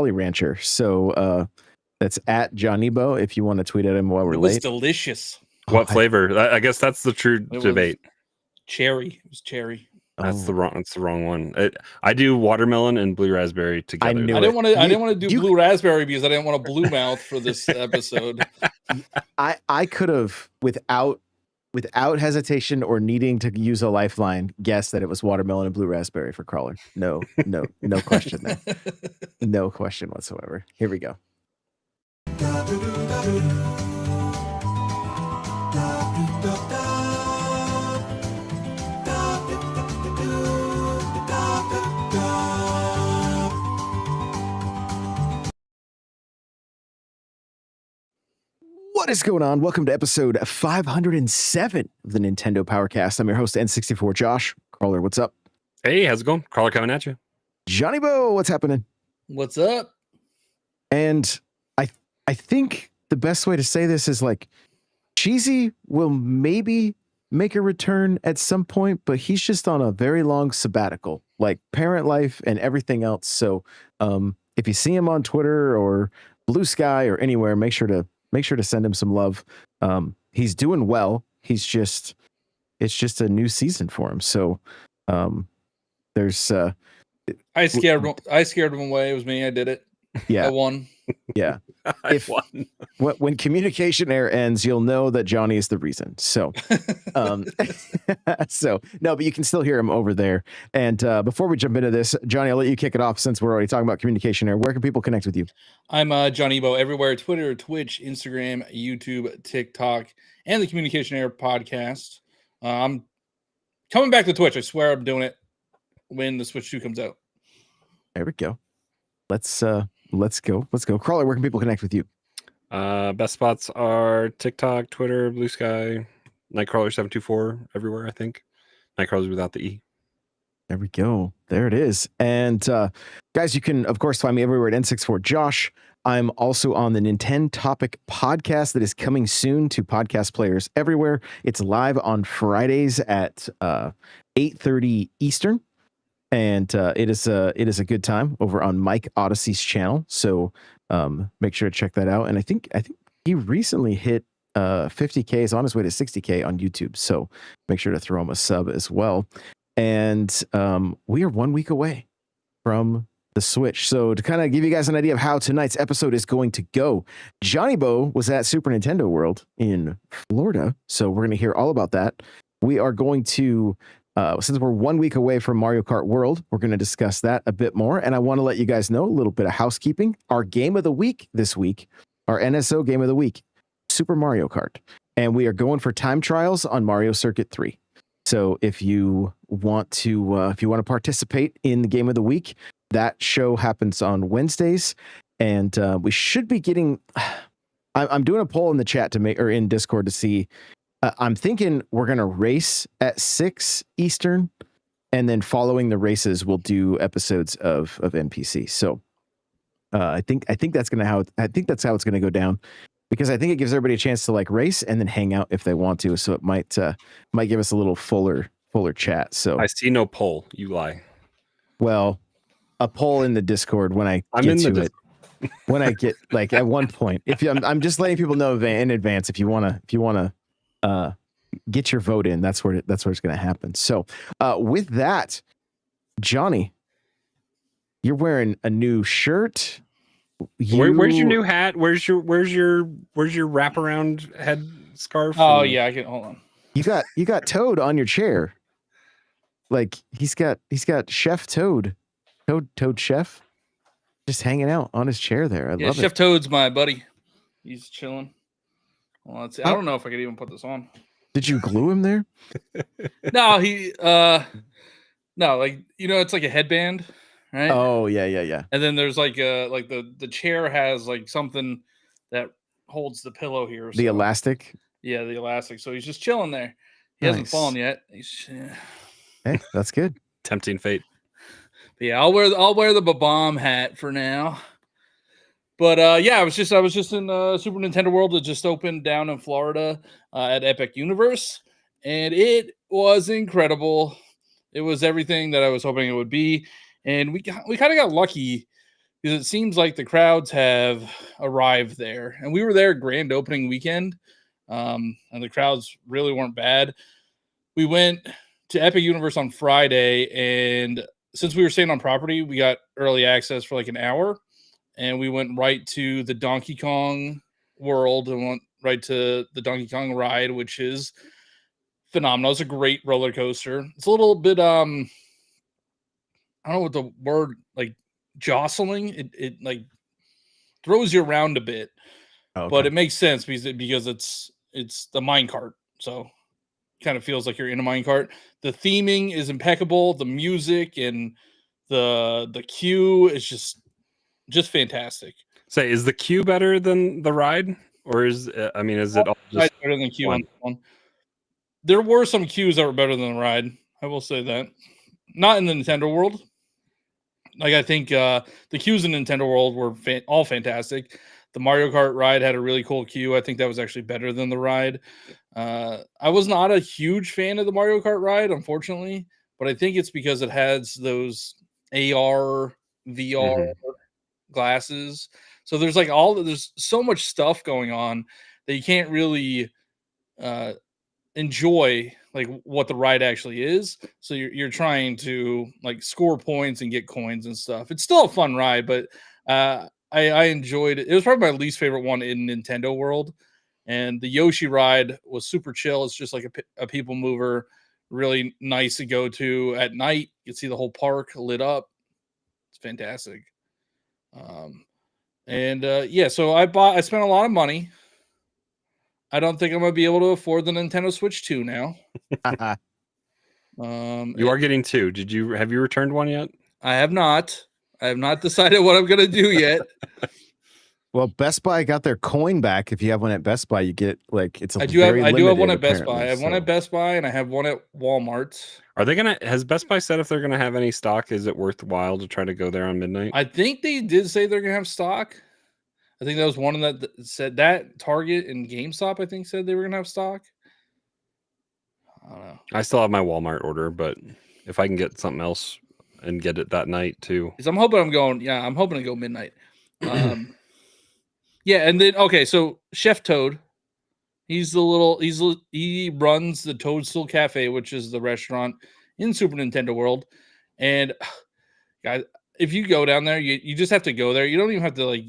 Jolly Rancher. So that's at Johnnybo if you want to tweet at him while we're late. It was delicious. What flavor? I guess that's the true debate. Cherry. It was cherry. That's the wrong one. I do watermelon and blue raspberry together. I didn't want to do blue raspberry because I didn't want a blue mouth for this episode. I could have without hesitation or needing to use a lifeline guessed that it was watermelon and blue raspberry for Crawler. No question there. No question whatsoever. Here we go. What is going on? Welcome to episode 507 of the Nintendo Powercast. I'm your host, N64 Josh. Crawler, what's up? Hey, how's it going? Crawler coming at you. Johnny Bo, what's happening? What's up? And I think the best way to say this is like, Cheesy will maybe make a return at some point, but he's just on a very long sabbatical, like parent life and everything else. So if you see him on Twitter or Blue Sky or anywhere, make sure to send him some love. He's doing well. It's just a new season for him. So there's I scared him away. It was me. I did it. Yeah. I won. Yeah. Won. When communication error ends, you'll know that Johnny is the reason. So no, but you can still hear him over there. And before we jump into this, Johnny, I'll let you kick it off since we're already talking about communication error. Where can people connect with you? I'm Johnny Bo everywhere: Twitter, Twitch, Instagram, YouTube, TikTok, and the Communication Error podcast. I'm coming back to Twitch. I swear I'm doing it when the Switch 2 comes out. There we go. Let's go. Crawler, where can people connect with you? Best spots are TikTok, Twitter, Blue Sky, Nightcrawler724 everywhere, I think. Nightcrawler's without the E. There we go. There it is. And guys, you can, of course, find me everywhere at N64Josh. I'm also on the Nintendo Topic podcast that is coming soon to podcast players everywhere. It's live on Fridays at 8:30 Eastern. And it is a good time over on Mike Odyssey's channel. So make sure to check that out. And I think he recently hit 50K, is on his way to 60K on YouTube. So make sure to throw him a sub as well. And we are 1 week away from the Switch. So to kind of give you guys an idea of how tonight's episode is going to go, Johnny Bo was at Super Nintendo World in Florida. So we're going to hear all about that. We are going to since we're 1 week away from Mario Kart World, we're going to discuss that a bit more. And I want to let you guys know a little bit of housekeeping. Our game of the week this week, our NSO game of the week, Super Mario Kart. And we are going for time trials on Mario Circuit 3. So if you want to participate in the game of the week, that show happens on Wednesdays. And we should be getting, I'm doing a poll in the chat in Discord to see. I'm thinking we're going to race at 6 Eastern, and then following the races, we'll do episodes of NPC. So I think that's how it's going to go down, because I think it gives everybody a chance to like race and then hang out if they want to. So it might give us a little fuller chat. So I see no poll. You lie. Well, a poll in the Discord when I'm get to it. When I get like at one point, I'm just letting people know in advance if you want to get your vote in. That's where it's going to happen. So with that, Johnny, you're wearing a new shirt. Where's your new hat? Where's your wraparound head scarf? Oh yeah, I can hold on. You got Toad on your chair. Like he's got Chef Toad Chef just hanging out on his chair there. I love Chef it. Toad's my buddy. He's chilling. Well, I don't know if I could even put this on. Did you glue him there? No, it's like a headband, right? Oh yeah. And then there's like the chair has like something that holds the pillow here. The elastic. Yeah, the elastic. So he's just chilling there. He hasn't fallen yet. Hey, that's good. Tempting fate. But yeah, I'll wear the Babam hat for now. But I was just in Super Nintendo World that just opened down in Florida at Epic Universe, and it was incredible. It was everything that I was hoping it would be, and we kind of got lucky because it seems like the crowds have arrived there. And we were there grand opening weekend, and the crowds really weren't bad. We went to Epic Universe on Friday, and since we were staying on property, we got early access for like an hour, and we went right to the Donkey Kong world and went right to the Donkey Kong ride, which is phenomenal. It's a great roller coaster. It's a little bit I don't know what the word, like jostling. It like throws you around a bit, but it makes sense because it's the mine cart. So kind of feels like you're in a mine cart. The theming is impeccable. The music and the queue is just fantastic. Say, is the queue better than the ride, or is it all just better than queue on this one? There were some queues that were better than the ride. I will say that. Not in the Nintendo world. Like, I think the queues in Nintendo world were all fantastic. The Mario Kart ride had a really cool queue. I think that was actually better than the ride. I was not a huge fan of the Mario Kart ride, unfortunately, but I think it's because it has those AR, VR glasses. So there's like there's so much stuff going on that you can't really enjoy like what the ride actually is. So you're trying to like score points and get coins and stuff. It's still a fun ride, but I enjoyed it. It was probably my least favorite one in Nintendo World. And the Yoshi ride was super chill. It's just like a people mover, really nice to go to at night. You can see the whole park lit up. It's fantastic. So I spent a lot of money. I don't think I'm gonna be able to afford the Nintendo Switch 2 now. You are getting 2. Have you returned one yet? I have not. I have not decided what I'm gonna do yet. Well, Best Buy got their coin back. If you have one at Best Buy, you get like I do have one at Best Buy. I have one at Best Buy and I have one at Walmart. Has Best Buy said if they're gonna have any stock? Is it worthwhile to try to go there on midnight? I think they did say they're gonna have stock. I think that was one that said that. Target and GameStop, I think, said they were gonna have stock. I don't know. I still have my Walmart order, but if I can get something else and get it that night too. Because I'm hoping to go midnight. Yeah, and then so Chef Toad, he runs the Toadstool Cafe, which is the restaurant in Super Nintendo World. And guys, if you go down there, you just have to go there. You don't even have to like.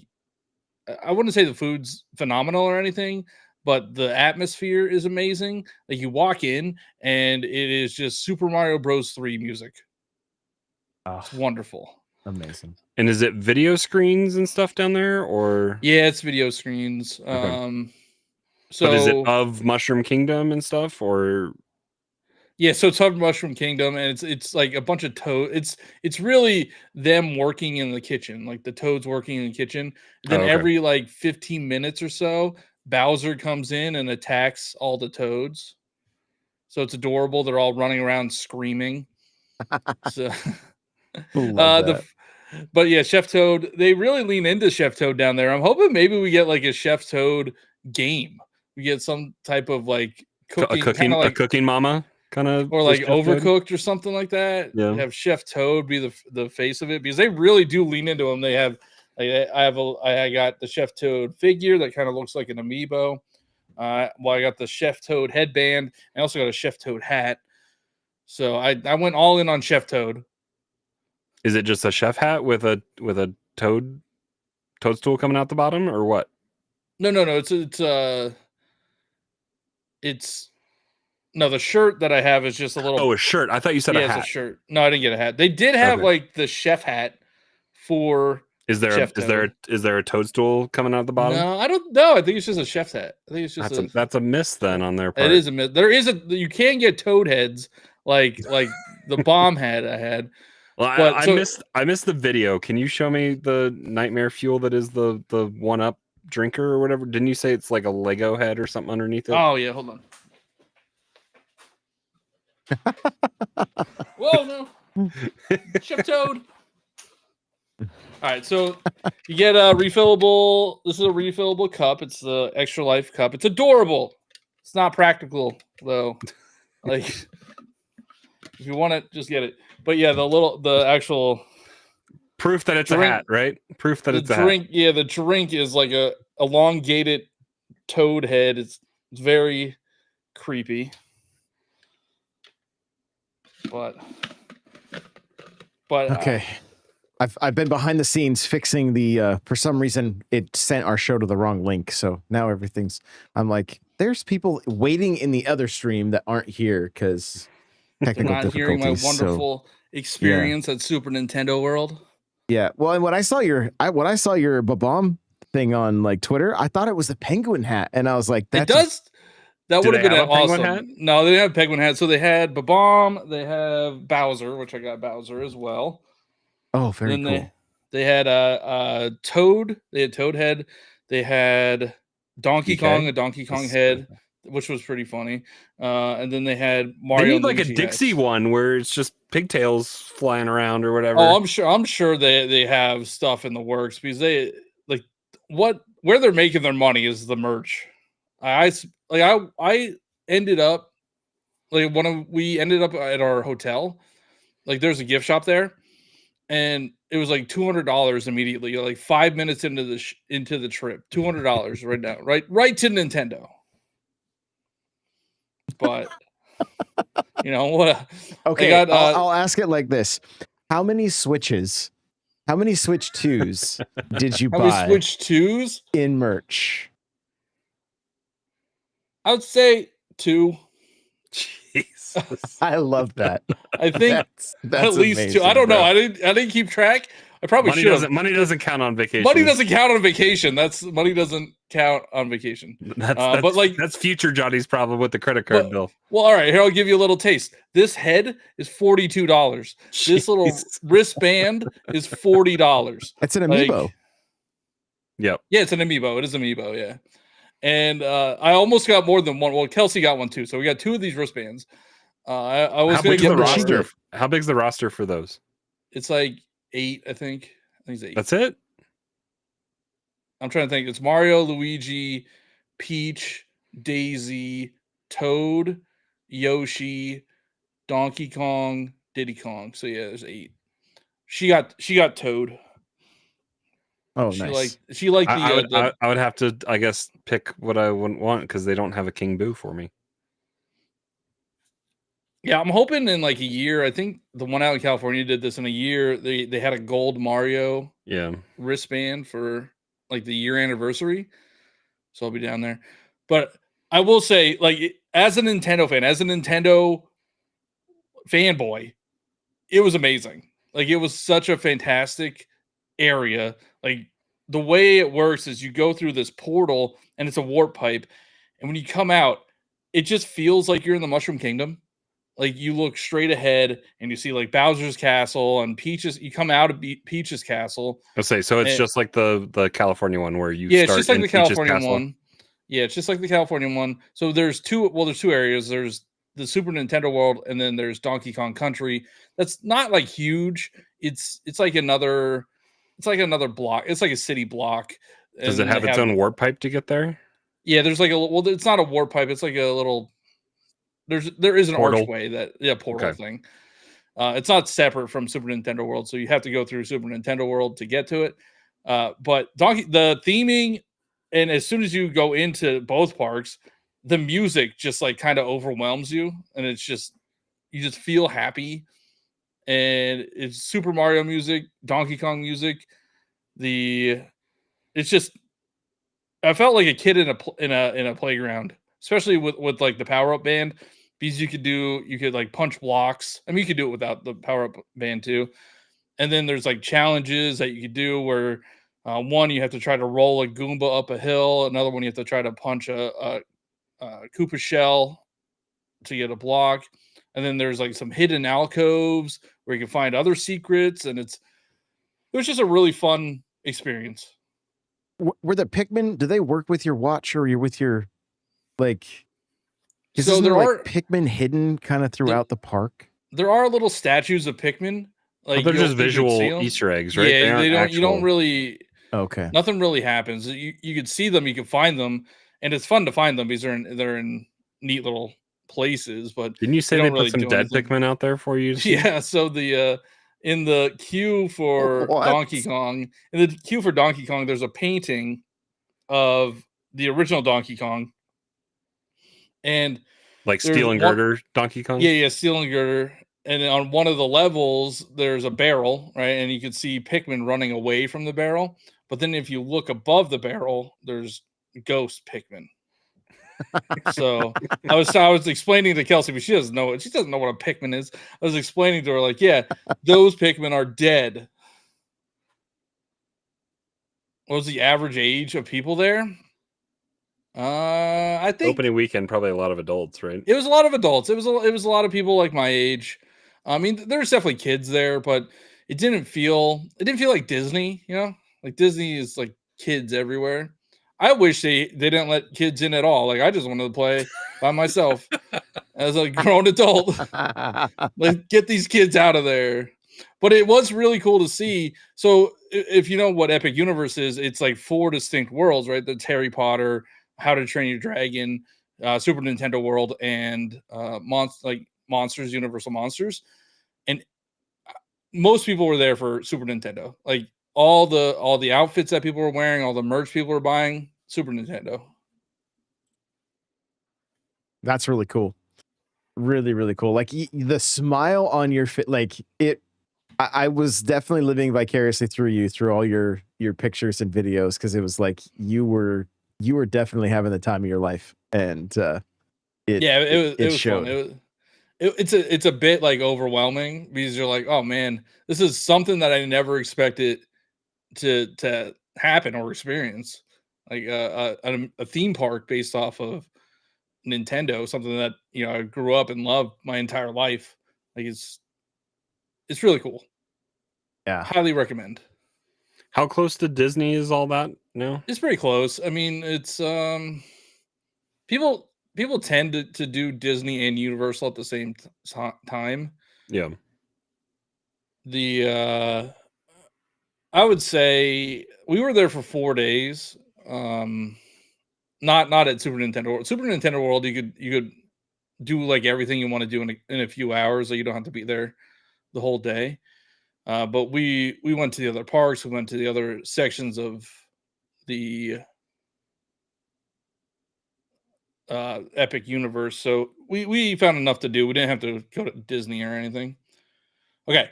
I wouldn't say the food's phenomenal or anything, but the atmosphere is amazing. Like, you walk in and it is just Super Mario Bros. 3 music. It's wonderful. Amazing. And is it video screens and stuff down there, or? Yeah, it's video screens. Okay. So but is it of Mushroom Kingdom and stuff, or? Yeah, so it's of Mushroom Kingdom, and it's like a bunch of toads. It's really them working in the kitchen, like the toads working in the kitchen. And then every like 15 minutes or so, Bowser comes in and attacks all the toads. So it's adorable. They're all running around screaming. So, but yeah, Chef Toad. They really lean into Chef Toad down there. I'm hoping maybe we get like a Chef Toad game. We get some type of like cooking, a cooking mama. Kind of, or like Overcooked or something like that. Yeah. Have Chef Toad be the face of it, because they really do lean into him. They have, I got the Chef Toad figure that kind of looks like an amiibo. I got the Chef Toad headband. I also got a Chef Toad hat. So I went all in on Chef Toad. Is it just a chef hat with a toadstool coming out the bottom, or what? No. No, the shirt that I have is just a little. Oh, a shirt. I thought you said a hat. It's a shirt. No, I didn't get a hat. They did have like the chef hat for. Is there a toadstool coming out the bottom? No, I don't know. I think it's just a chef's hat. I think it's just that's a miss then on their part. It is a miss. You can get toad heads like the bomb hat I had. Well, I missed the video. Can you show me the nightmare fuel that is the 1-Up drinker or whatever? Didn't you say it's like a Lego head or something underneath it? Oh yeah, hold on. Whoa, no. Chef Toad. All right, so you get a refillable. This is a refillable cup. It's the Extra Life cup. It's adorable. It's not practical though. Like, if you want it, just get it. But yeah, the actual proof that it's a drink- hat, right? Proof that the it's a drink. hat. Yeah, the drink is like a elongated toad head. It's very creepy, but Okay. I've been behind the scenes fixing the for some reason it sent our show to the wrong link. So now I'm like, there's people waiting in the other stream that aren't here because they're technical not hearing my difficulties. wonderful experience at Super Nintendo World. Yeah. Well, and when I saw your Babam thing on like Twitter, I thought it was the penguin hat, and I was like, That would have been have a penguin awesome. hat? No, they didn't have penguin hat. So they had Babam, they have Bowser, which I got Bowser as well. Oh, very then cool. They had a Toad. They had Toad head. They had Donkey Kong, a Donkey Kong head, which was pretty funny. And then they had Mario. They need like a Dixie one where it's just pigtails flying around or whatever. Oh, I'm sure they have stuff in the works because they like where they're making their money is the merch. I ended up like we ended up at our hotel. Like there's a gift shop there, and it was like $200 immediately. Like 5 minutes into the trip, $200 right now, right to Nintendo. But you know what? Okay, I'll ask it like this: how many Switch 2s did you buy? How many Switch 2s in merch? I would say 2. Jesus. I love that. I think that's at least amazing, 2. I don't know. I didn't keep track. I probably should. Money doesn't count on vacation. Money doesn't count on vacation. Money doesn't count on vacation. But like that's future Johnny's problem with the credit card bill. Well, all right, here I'll give you a little taste. This head is $42. This little wristband is $40. It's an amiibo. Yep. Yeah, it's an amiibo. It is amiibo. Yeah. And I almost got more than one. Well, Kelsey got one too. So we got 2 of these wristbands. I was going to get the roster. How big's the roster for those? It's like 8, I think. I think it's 8. That's it? I'm trying to think. It's Mario, Luigi, Peach, Daisy, Toad, Yoshi, Donkey Kong, Diddy Kong. So yeah, there's 8. She got Toad. Oh, nice. She liked the. I would have to, I guess, pick what I wouldn't want because they don't have a King Boo for me. Yeah, I'm hoping in like a year. I think the one out in California did this in a year. They had a gold Mario wristband for like the year anniversary. So I'll be down there. But I will say, like, as a Nintendo fan, as a Nintendo fanboy, it was amazing. Like, it was such a fantastic area. Like, the way it works is you go through this portal and it's a warp pipe. And when you come out, it just feels like you're in the Mushroom Kingdom. Like, you look straight ahead and you see like Bowser's castle and Peach's. You come out of Peach's castle. Let's say so. It's just like the California one where you start. It's just like the California one. Yeah, it's just like the California one. So there's 2. Well, there's 2 areas. There's the Super Nintendo World, and then there's Donkey Kong Country. That's not like huge. It's like another. It's like another block. It's like a city block. Does it have its own warp pipe to get there? Yeah, there's like it's not a warp pipe. It's like a little. There is an archway portal thing. It's not separate from Super Nintendo World, so you have to go through Super Nintendo World to get to it. But the theming, and as soon as you go into both parks, the music just like kind of overwhelms you, and it's just you just feel happy. And it's Super Mario music, Donkey Kong music. It's just I felt like a kid in a playground, especially with like the power up band, because you could like punch blocks. I mean, you could do it without the power up band too. And then there's like challenges that you could do where one you have to try to roll a Goomba up a hill, another one you have to try to punch a Koopa shell to get a block, and then there's like some hidden alcoves where you can find other secrets, and it was just a really fun experience. Were the Pikmin, do they work with your watch or you're with your like? So there are Pikmin hidden kind of throughout the park. There are little statues of Pikmin. Like they're just visual Easter eggs, right? Yeah, they don't. You don't really. Okay. Nothing really happens. You could see them, you can find them, and it's fun to find them because they're in neat little places. But didn't you say they put some dead Pikmin out there for you? Yeah. So in the queue for What? Donkey Kong, there's a painting of the original Donkey Kong, and Like there's Steel and one, Girder Donkey Kong? yeah, Steel and Girder. And on one of the levels, there's a barrel, right? And you can see Pikmin running away from the barrel. But then if you look above the barrel, there's ghost Pikmin. So I was explaining to Kelsey, but she doesn't know what a Pikmin is. I was explaining to her, like, yeah, those Pikmin are dead. What was the average age of people there? I think Opening weekend, probably a lot of adults, right? it was a lot of adults. It was a lot of people like my age. I mean, there's definitely kids there, but it didn't feel like Disney, you know? Like Disney is like kids everywhere. I wish they didn't let kids in at all. Like I just wanted to play by myself as a grown adult. Like get these kids out of there. But it was really cool to see. So if you know what Epic Universe is, it's like 4 distinct worlds, right? That's Harry Potter, How to Train Your Dragon, Super Nintendo World, and Monsters, Universal Monsters. And most people were there for Super Nintendo. Like all the outfits that people were wearing, all the merch people were buying, Super Nintendo. That's really cool. Really, really cool. Like the smile on your face, like it. I was definitely living vicariously through you, through all your pictures and videos, because it was like you were definitely having the time of your life, and it was showed. fun. It's a bit like overwhelming because you're like, oh man, this is something that I never expected to happen or experience, like a theme park based off of Nintendo, something that I grew up and loved my entire life. Like it's really cool. Yeah, Highly recommend. How close to Disney is all that now? It's pretty close. I mean, it's people tend to do Disney and Universal at the same time. Yeah. I would say we were there for 4 days. Not at Super Nintendo World. Super Nintendo World, you could do like everything you want to do in a few hours, so you don't have to be there the whole day. But we went to the other parks. We went to the other sections of the Epic Universe. So we found enough to do. We didn't have to go to Disney or anything. Okay.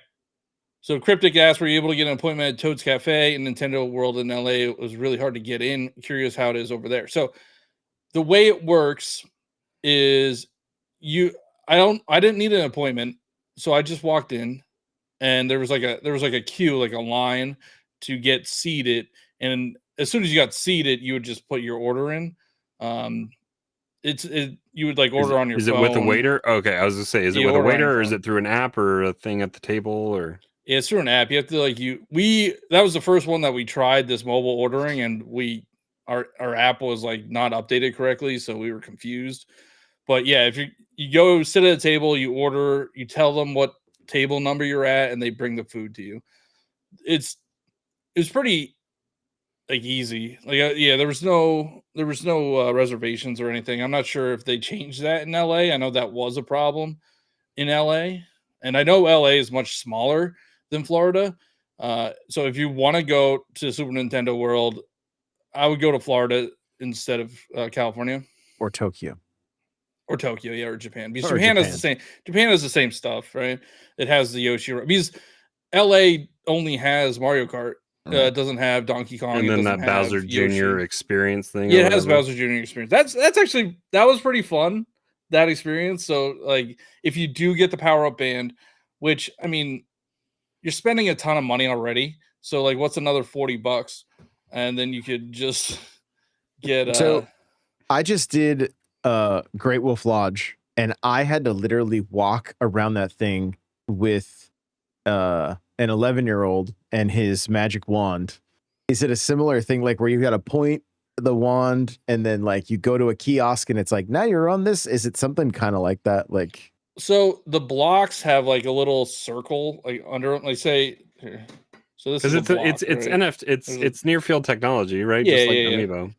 So Cryptic asked, were you able to get an appointment at Toad's Cafe in Nintendo World in LA? It was really hard to get in. Curious how it is over there. So the way it works is I didn't need an appointment. So I just walked in and there was like a queue, like a line to get seated. And as soon as you got seated, you would just put your order in. You would like order on your phone. Is it with a waiter? Okay, I was gonna say, is it with a waiter or is it through an app or a thing at the table or? Yeah, it's through an app. You have to that was the first one that we tried, this mobile ordering, and our app was like not updated correctly, so we were confused. But yeah, if you go sit at a table, you order, you tell them what table number you're at, and they bring the food to you. It's pretty like easy. Like yeah, there was no reservations or anything. I'm not sure if they changed that in LA. I know that was a problem in LA, and I know LA is much smaller than Florida. So if you want to go to Super Nintendo World, I would go to Florida instead of California or Tokyo. Or Tokyo, yeah, or Japan. Because Japan has the same. Japan has the same stuff, right? It has the Yoshi. Because LA only has Mario Kart. It doesn't have Donkey Kong. And then that Bowser Jr. experience thing. Yeah, it has Bowser Jr. experience. That's actually, that was pretty fun, that experience. So like, if you do get the power-up band, which I mean, you're spending a ton of money already. So like, what's another $40? And then you could just get. So I just did Great Wolf Lodge, and I had to literally walk around that thing with an 11-year-old and his magic wand. Is it a similar thing, like where you got to point the wand and then like you go to a kiosk and it's like, now you're on this? Is it something kind of like that? Like, so the blocks have like a little circle like under, like say here. So this is it's NFT, it's near field technology, right? Yeah, just like Amiibo.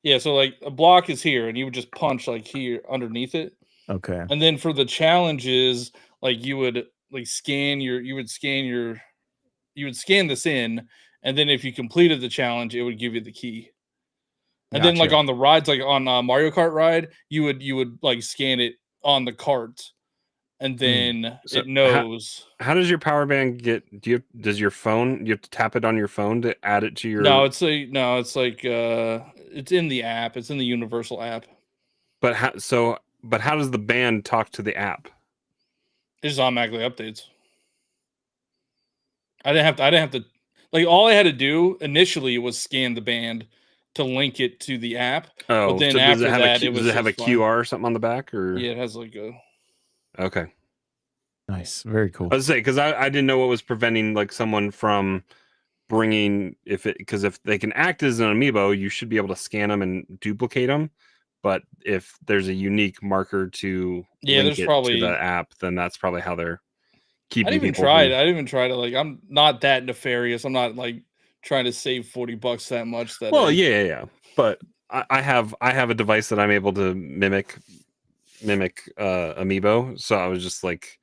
Yeah, so like a block is here and you would just punch like here underneath it. Okay. And then for the challenges, like you would like you would scan this in, and then if you completed the challenge, it would give you the key. And then like Gotcha. on the rides, like on Mario Kart ride, you would like scan it on the cart, and then So it knows. How does your power band get? Does your phone? You have to tap it on your phone to add it to your. No, it's like it's in the app. It's in the Universal app. But how does the band talk to the app? It just automatically updates. I didn't have to like all I had to do initially was scan the band to link it to the app. Oh, But then so after that, does it have a QR or something on the back, or? Yeah, it has like a. Okay. Nice. Very cool. I was saying, because I didn't know what was preventing like someone from bringing because if they can act as an amiibo, you should be able to scan them and duplicate them. But if there's a unique marker to link it to the app, then that's probably how they're keeping people. I didn't even try to like. I'm not that nefarious. I'm not like trying to save $40 that much. Yeah. But I have a device that I'm able to mimic amiibo. So I was just like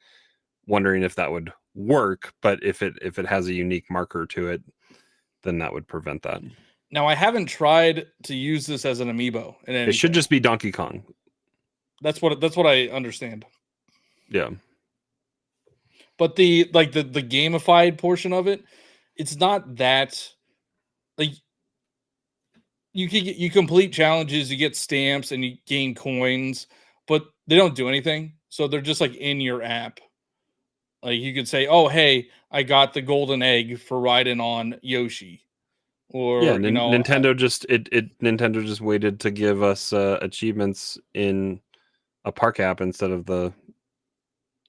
wondering if that would work. But if it has a unique marker to it, then that would prevent that. Now I haven't tried to use this as an amiibo. It should just be Donkey Kong. That's what I understand. Yeah. But the gamified portion of it, it's not that like you complete challenges, you get stamps and you gain coins, but they don't do anything. So they're just like in your app. Like you could say, "Oh, hey, I got the golden egg for riding on Yoshi." Or Nintendo just waited to give us achievements in a park app instead of the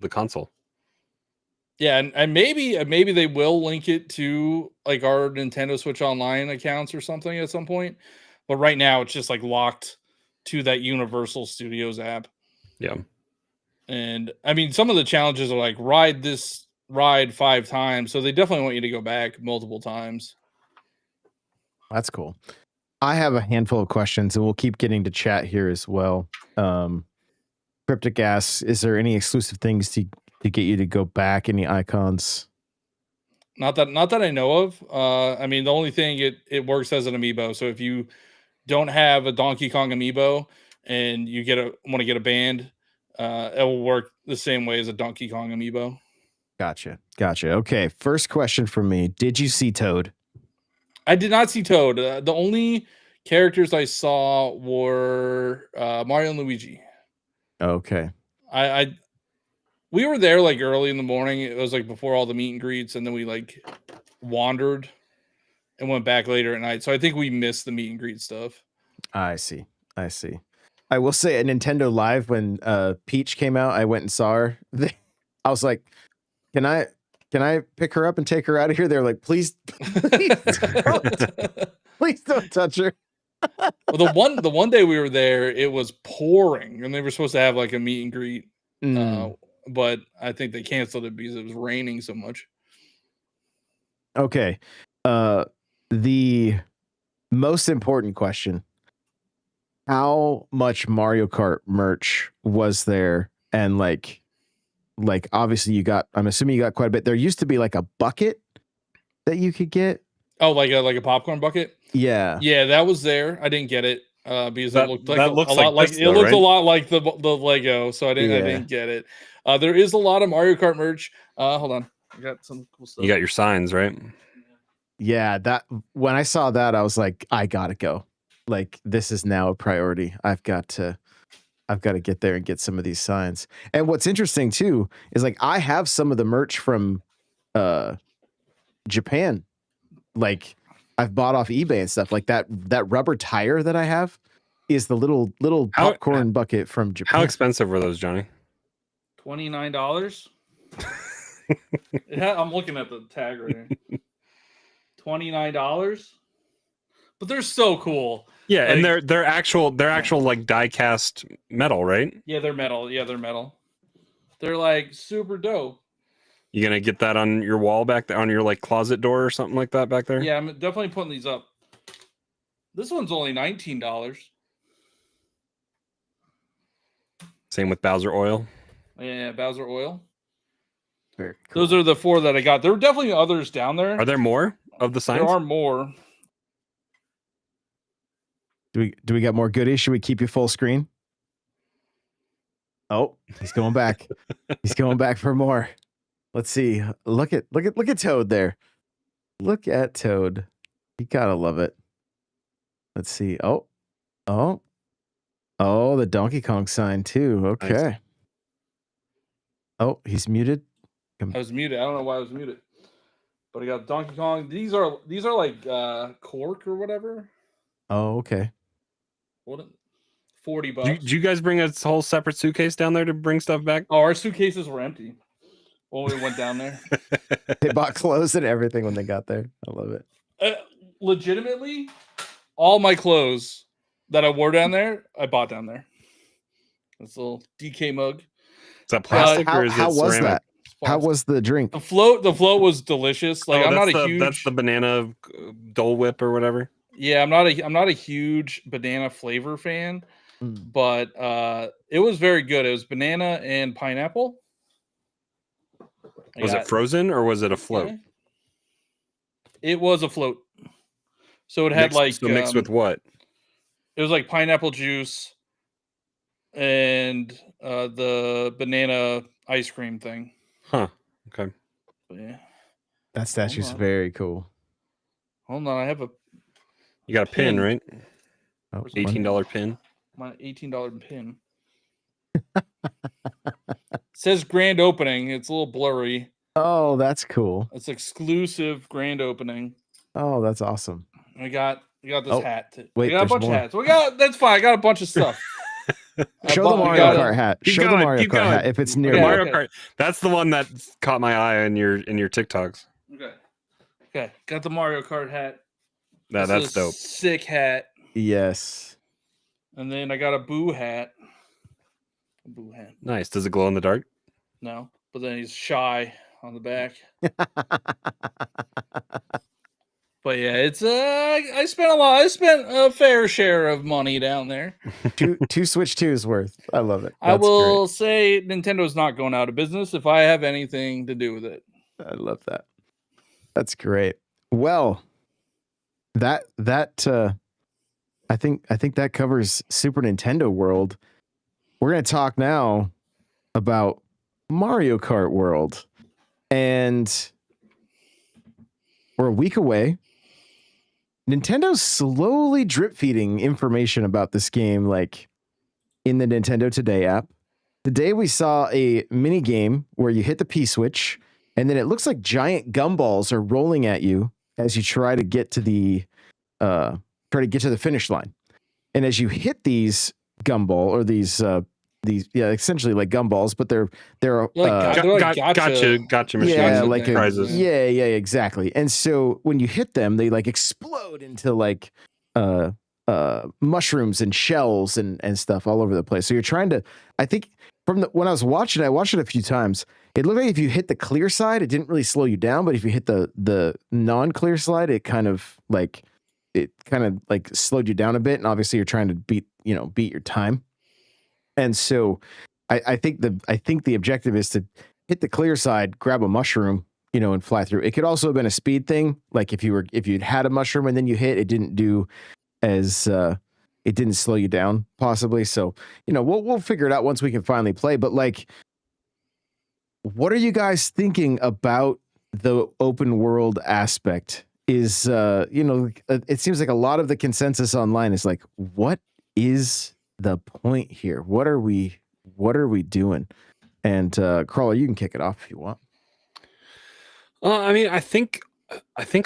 console. Yeah, and maybe they will link it to like our Nintendo Switch Online accounts or something at some point. But right now it's just like locked to that Universal Studios app. Yeah. And I mean some of the challenges are like ride this ride 5 times, so they definitely want you to go back multiple times. That's cool. I have a handful of questions and we'll keep getting to chat here as well. Cryptic asks, is there any exclusive things to get you to go back? Any icons? Not that I know of. I mean, the only thing it works as an amiibo. So if you don't have a Donkey Kong amiibo and you want to get a band, it will work the same way as a Donkey Kong amiibo. Gotcha. Okay, first question from me. Did you see Toad? I did not see Toad. The only characters I saw were Mario and Luigi. Okay. We were there like early in the morning. It was like before all the meet and greets, and then we like wandered and went back later at night. So I think we missed the meet and greet stuff. I see. I will say at Nintendo Live when Peach came out, I went and saw her. I was like, can I pick her up and take her out of here? They're like, please don't touch her. Well, the one day we were there, it was pouring, and they were supposed to have like a meet and greet, but I think they canceled it because it was raining so much. Okay, the most important question: how much Mario Kart merch was there? And like obviously I'm assuming you got quite a bit. There used to be like a bucket that you could get. Oh, like a popcorn bucket. Yeah, that was there. I didn't get it because it looked like a lot like this, it looked a lot like the Lego, so I didn't get it. There is a lot of Mario Kart merch. Hold on, I got some cool stuff. You got your signs, right? Yeah, that when I saw that, I was like, I gotta go. Like this is now a priority. I've got to get there and get some of these signs. And what's interesting too is like I have some of the merch from Japan. Like I've bought off eBay and stuff like that. That rubber tire that I have is the little popcorn bucket from Japan. How expensive were those, Johnny? $29. I'm looking at the tag right here. $29. But they're so cool. Yeah, like, and they're actual like die cast metal, right? Yeah, they're metal. They're like super dope. You gonna get that on your wall back there, on your like closet door or something like that back there? Yeah, I'm definitely putting these up. This one's only $19. Same with Bowser Oil. Yeah, Bowser Oil. Very cool. Those are the 4 that I got. There were definitely others down there. Are there more of the signs? There are more. Do we got more goodies? Should we keep you full screen? Oh, he's going back. He's going back for more. Let's see. Look at Toad there. Look at Toad. You gotta love it. Let's see. Oh, the Donkey Kong sign too. Okay. Nice. Oh, he's muted. I was muted. I don't know why I was muted. But I got Donkey Kong. These are like cork or whatever. Oh, okay. What? $40. Did you guys bring a whole separate suitcase down there to bring stuff back? Oh, our suitcases were empty when we went down there. They bought clothes and everything when they got there. I love it. Legitimately, all my clothes that I wore down there, I bought down there. This little DK mug. Is that plastic or is how it was ceramic? that? How was the drink? The float was delicious. Like, I'm not a huge. That's the banana Dole Whip or whatever. Yeah, I'm not a huge banana flavor fan, but it was very good. It was banana and pineapple. Was it frozen or was it a float? Okay. It was a float. So it had mixed with what? It was like pineapple juice and the banana ice cream thing. Huh. Okay. But yeah. That statue's very cool. Hold on, I have a. You got a pin, right? Oh, $18 pin. My $18 pin. It says grand opening. It's a little blurry. Oh, that's cool. It's exclusive grand opening. Oh, that's awesome. We got this hat. Wait, we got a bunch more. of hats. That's fine. I got a bunch of stuff. Show the Mario Kart hat. Show the Mario Kart hat if it's near Mario Kart. That's the one that caught my eye in your TikToks. Okay. Got the Mario Kart hat. That's dope. Sick hat. Yes. And then I got a Boo hat. Nice. Does it glow in the dark? No, but then he's shy on the back. But yeah, it's I spent a fair share of money down there. two Switch 2s worth. I love it. I will say Nintendo's not going out of business if I have anything to do with it. I love that. That's great. Well, that I think that covers Super Nintendo World. We're going to talk now about Mario Kart World. And we're a week away. Nintendo's slowly drip feeding information about this game, like in the Nintendo Today app. Today we saw a mini game where you hit the P switch, and then it looks like giant gumballs are rolling at you as you try to get to the finish line. And as you hit these gumball or these essentially like gumballs, but they're gotcha machines. Yeah, like prizes. Yeah, exactly. And so when you hit them, they like explode into like mushrooms and shells and stuff all over the place. So you're trying to, I think when I watched it a few times. It looked like if you hit the clear side, it didn't really slow you down, but if you hit the non-clear side, it kind of like slowed you down a bit. And obviously you're trying to beat your time. And so I think the objective is to hit the clear side, grab a mushroom, and fly through. It could also have been a speed thing. Like if you'd had a mushroom and then you hit, it didn't do as it didn't slow you down possibly. So, we'll figure it out once we can finally play. But like, what are you guys thinking about the open world aspect? Is it seems like a lot of the consensus online is like, what is the point here? What are we doing? And Crawler, you can kick it off if you want. I mean, I think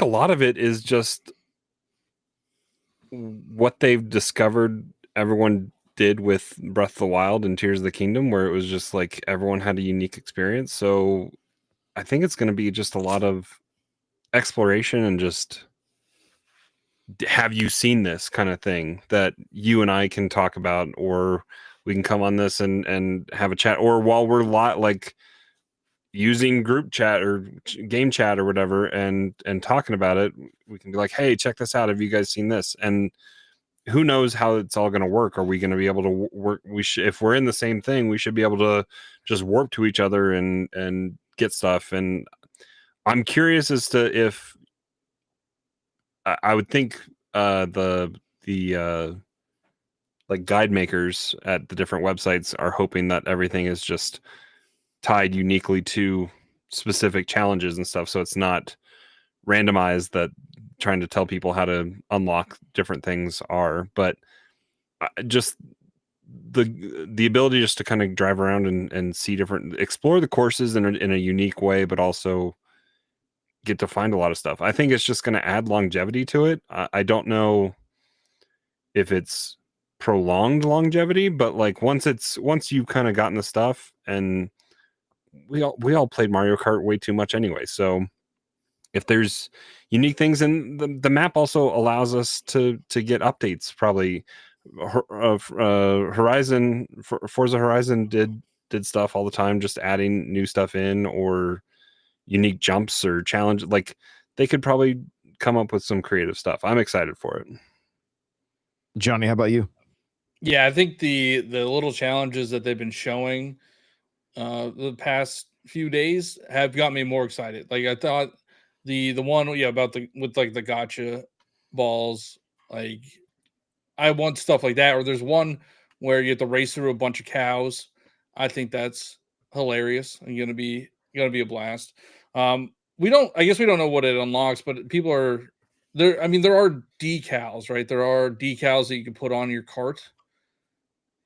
a lot of it is just what they've discovered everyone did with Breath of the Wild and Tears of the Kingdom, where it was just like everyone had a unique experience. So I think it's going to be just a lot of exploration and just have you seen this kind of thing that you and I can talk about, or we can come on this and have a chat, or while we're like using group chat or game chat or whatever and talking about it, we can be like, hey, check this out. Have you guys seen this? And who knows how it's all going to work? Are we going to be able to work? If we're in the same thing, we should be able to just warp to each other and get stuff, and I'm curious as to if I would think the like guide makers at the different websites are hoping that everything is just tied uniquely to specific challenges and stuff, so it's not randomized that trying to tell people how to unlock different things are. But just the ability just to kind of drive around and see different, explore the courses in a unique way, but also get to find a lot of stuff. I think it's just going to add longevity to it. I don't know if it's prolonged longevity, but like once you've kind of gotten the stuff, and we all played Mario Kart way too much anyway. So if there's unique things, and the map also allows us to get updates, probably Forza Horizon did stuff all the time, just adding new stuff in, or unique jumps or challenge. Like they could probably come up with some creative stuff. I'm excited for it. Johnny, how about you? Yeah, I think the little challenges that they've been showing the past few days have got me more excited. Like I thought the one about the with like the gotcha balls, like I want stuff like that. Or there's one where you have to race through a bunch of cows. I think that's hilarious and gonna be a blast. I guess we don't know what it unlocks, but people are there. I mean, there are decals, right? There are decals that you can put on your cart.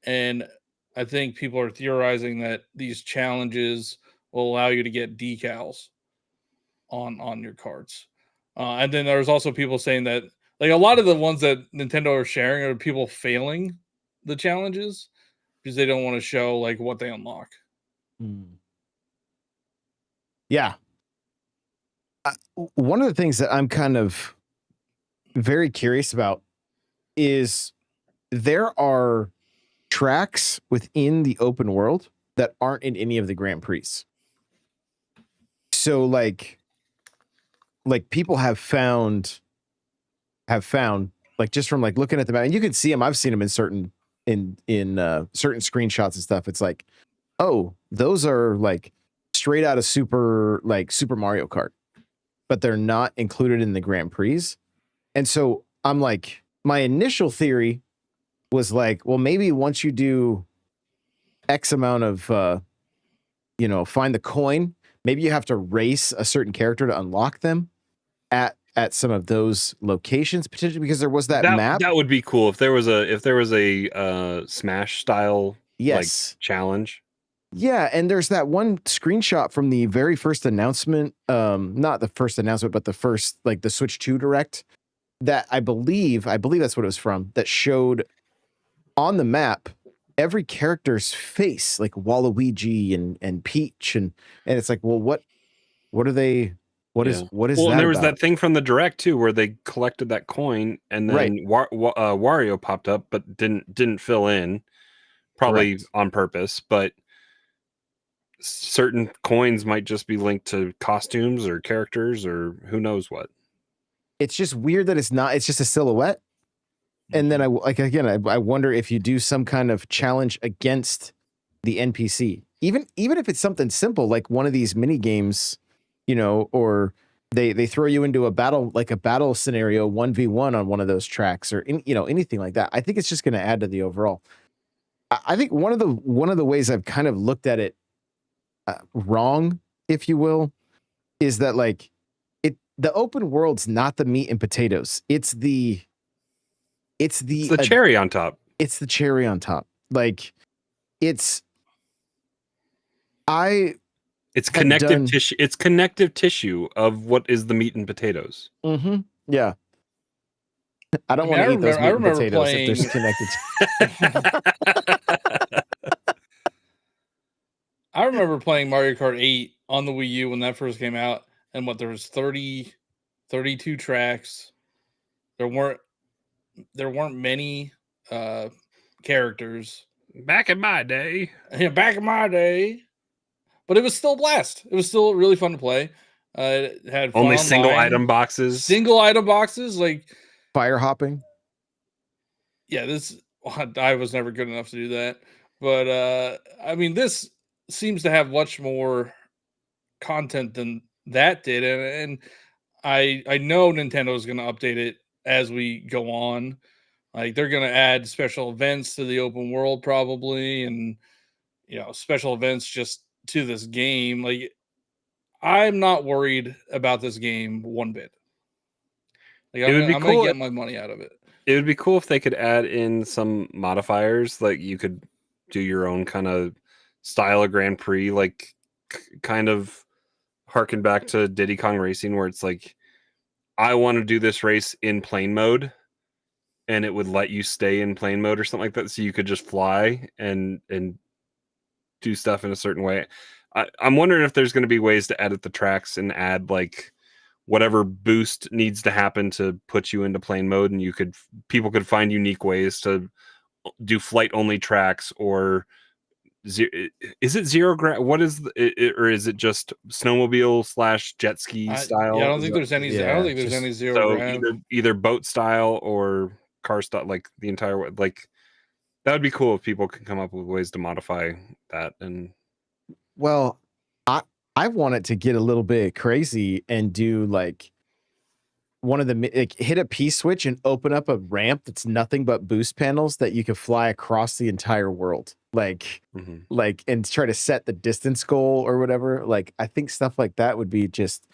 And I think people are theorizing that these challenges will allow you to get decals on your carts. And then there's also people saying that like a lot of the ones that Nintendo are sharing are people failing the challenges because they don't want to show like what they unlock. Yeah. One of the things that I'm kind of very curious about is there are tracks within the open world that aren't in any of the Grand Prix. So like people have found like just from like looking at the map, and you can see them. I've seen them in certain certain screenshots and stuff. It's like, oh, those are like straight out of Super Mario Kart, but they're not included in the Grand Prix. And so I'm like, my initial theory was like, well, maybe once you do X amount of, find the coin, maybe you have to race a certain character to unlock them at some of those locations, potentially, because there was that map. That would be cool if there was a Smash style like challenge. Yeah, and there's that one screenshot from the very first announcement, not the first announcement, but the first like the Switch 2 Direct, that I believe that's what it was from, that showed on the map every character's face, like Waluigi and Peach, and it's like, well, what are they? What is well, that? And there was about? that thing from the Direct too, where they collected that coin, and then Wario popped up, but didn't fill in, probably on purpose. But certain coins might just be linked to costumes or characters or who knows what. It's just weird that it's just a silhouette. And then I wonder if you do some kind of challenge against the NPC, even if it's something simple like one of these mini games, or they throw you into a battle scenario 1v1 on one of those tracks, or anything like that. I think it's just going to add to the overall. I think one of the ways I've kind of looked at it wrong, if you will, is that like the open world's not the meat and potatoes. It's the cherry on top. It's the cherry on top. Like it's connective tissue. It's connective tissue of what is the meat and potatoes. Mm-hmm. Yeah. I don't want to eat those meat and potatoes playing... if they're connected. I remember playing Mario Kart 8 on the Wii U when that first came out, and there was 32 tracks. There weren't many characters. Back in my day. Yeah, back in my day. But it was still a blast. It was still really fun to play. It had fun only single item boxes. Like fire hopping. Yeah, I was never good enough to do that. But I mean, this seems to have much more content than that did, and I know Nintendo is going to update it as we go on. Like they're going to add special events to the open world probably, and special events just to this game. Like I'm not worried about this game one bit. Like It would be I'm gonna cool. get my money out of it. It would be cool if they could add in some modifiers, like you could do your own kind of style of Grand Prix, like kind of harken back to Diddy Kong Racing, where it's like, I want to do this race in plane mode, and it would let you stay in plane mode or something like that, so you could just fly and do stuff in a certain way. I'm wondering if there's going to be ways to edit the tracks and add like whatever boost needs to happen to put you into plane mode, and people could find unique ways to do flight only tracks, or is it zero what is or is it just snowmobile / jet ski style? I don't think there's any. I don't think there's any zero. So either boat style or car style, like the entire way. Like that would be cool if people can come up with ways to modify that. And well, I want it to get a little bit crazy and do like one of the hit a P switch and open up a ramp that's nothing but boost panels that you can fly across the entire world. Like and try to set the distance goal or whatever. Like I think stuff like that would be just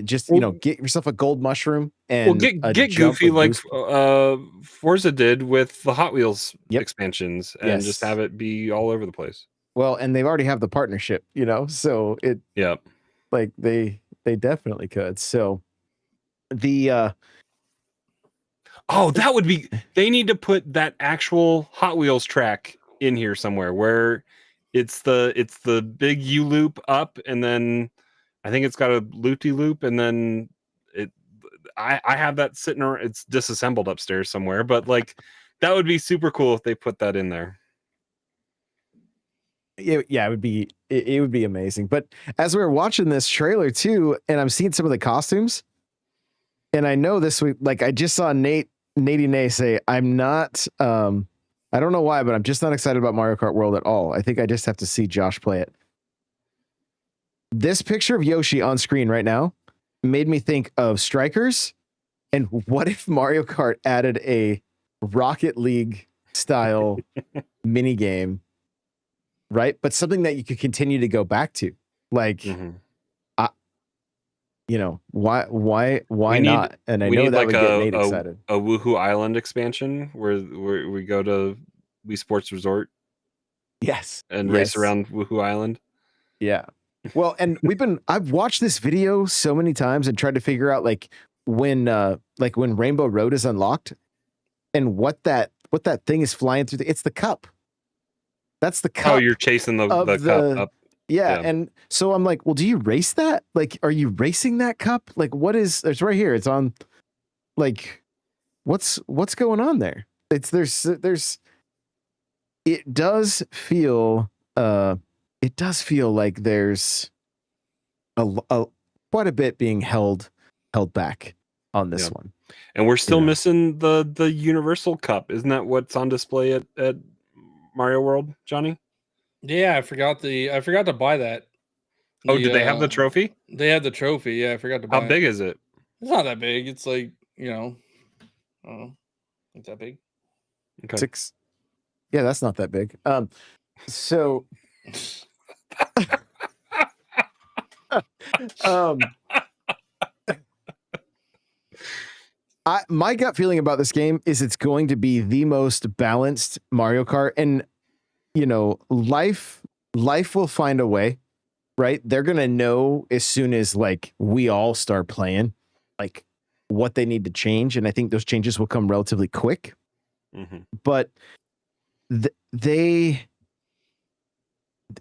get yourself a gold mushroom and get goofy like Forza did with the Hot Wheels expansions, and just have it be all over the place. Well, and they've already have the partnership, so it like they definitely could. So the that would be, they need to put that actual Hot Wheels track in here somewhere where it's the big U loop up, and then I think it's got a loopy loop, and then I have that sitting around, it's disassembled upstairs somewhere, but like that would be super cool if they put that in there. Yeah, it would be amazing. But as we were watching this trailer too, and I'm seeing some of the costumes, and I know this week, like I just saw Nate say, I'm not, I don't know why, but I'm just not excited about Mario Kart World at all. I think I just have to see Josh play it. This picture of Yoshi on screen right now made me think of Strikers. And what if Mario Kart added a Rocket League style mini game? Right, but something that you could continue to go back to, like, why not? And I know that would get Nate excited. A Woohoo Island expansion where we go to Wii Sports Resort, and race around Woohoo Island. Yeah, well, and I've watched this video so many times and tried to figure out like when Rainbow Road is unlocked, and what that thing is flying through. It's the cup. That's the cup. Oh, you're chasing the cup up. Yeah, and so I'm like, well, do you race that? Like, are you racing that cup? Like, what is? It's right here. It's on. Like, what's going on there? There's. It does feel like there's a quite a bit being held back on this one, and we're still missing the Universal Cup. Isn't that what's on display at Mario World, Johnny? Yeah, I forgot to buy that. Did they have the trophy? They had the trophy. Yeah, I forgot to buy it. How big is it? It's not that big. It's like, I don't know. It's that big. Okay. 6. Yeah, that's not that big. So my gut feeling about this game is it's going to be the most balanced Mario Kart, and life will find a way, right? They're gonna know as soon as like we all start playing, like what they need to change, and I think those changes will come relatively quick. But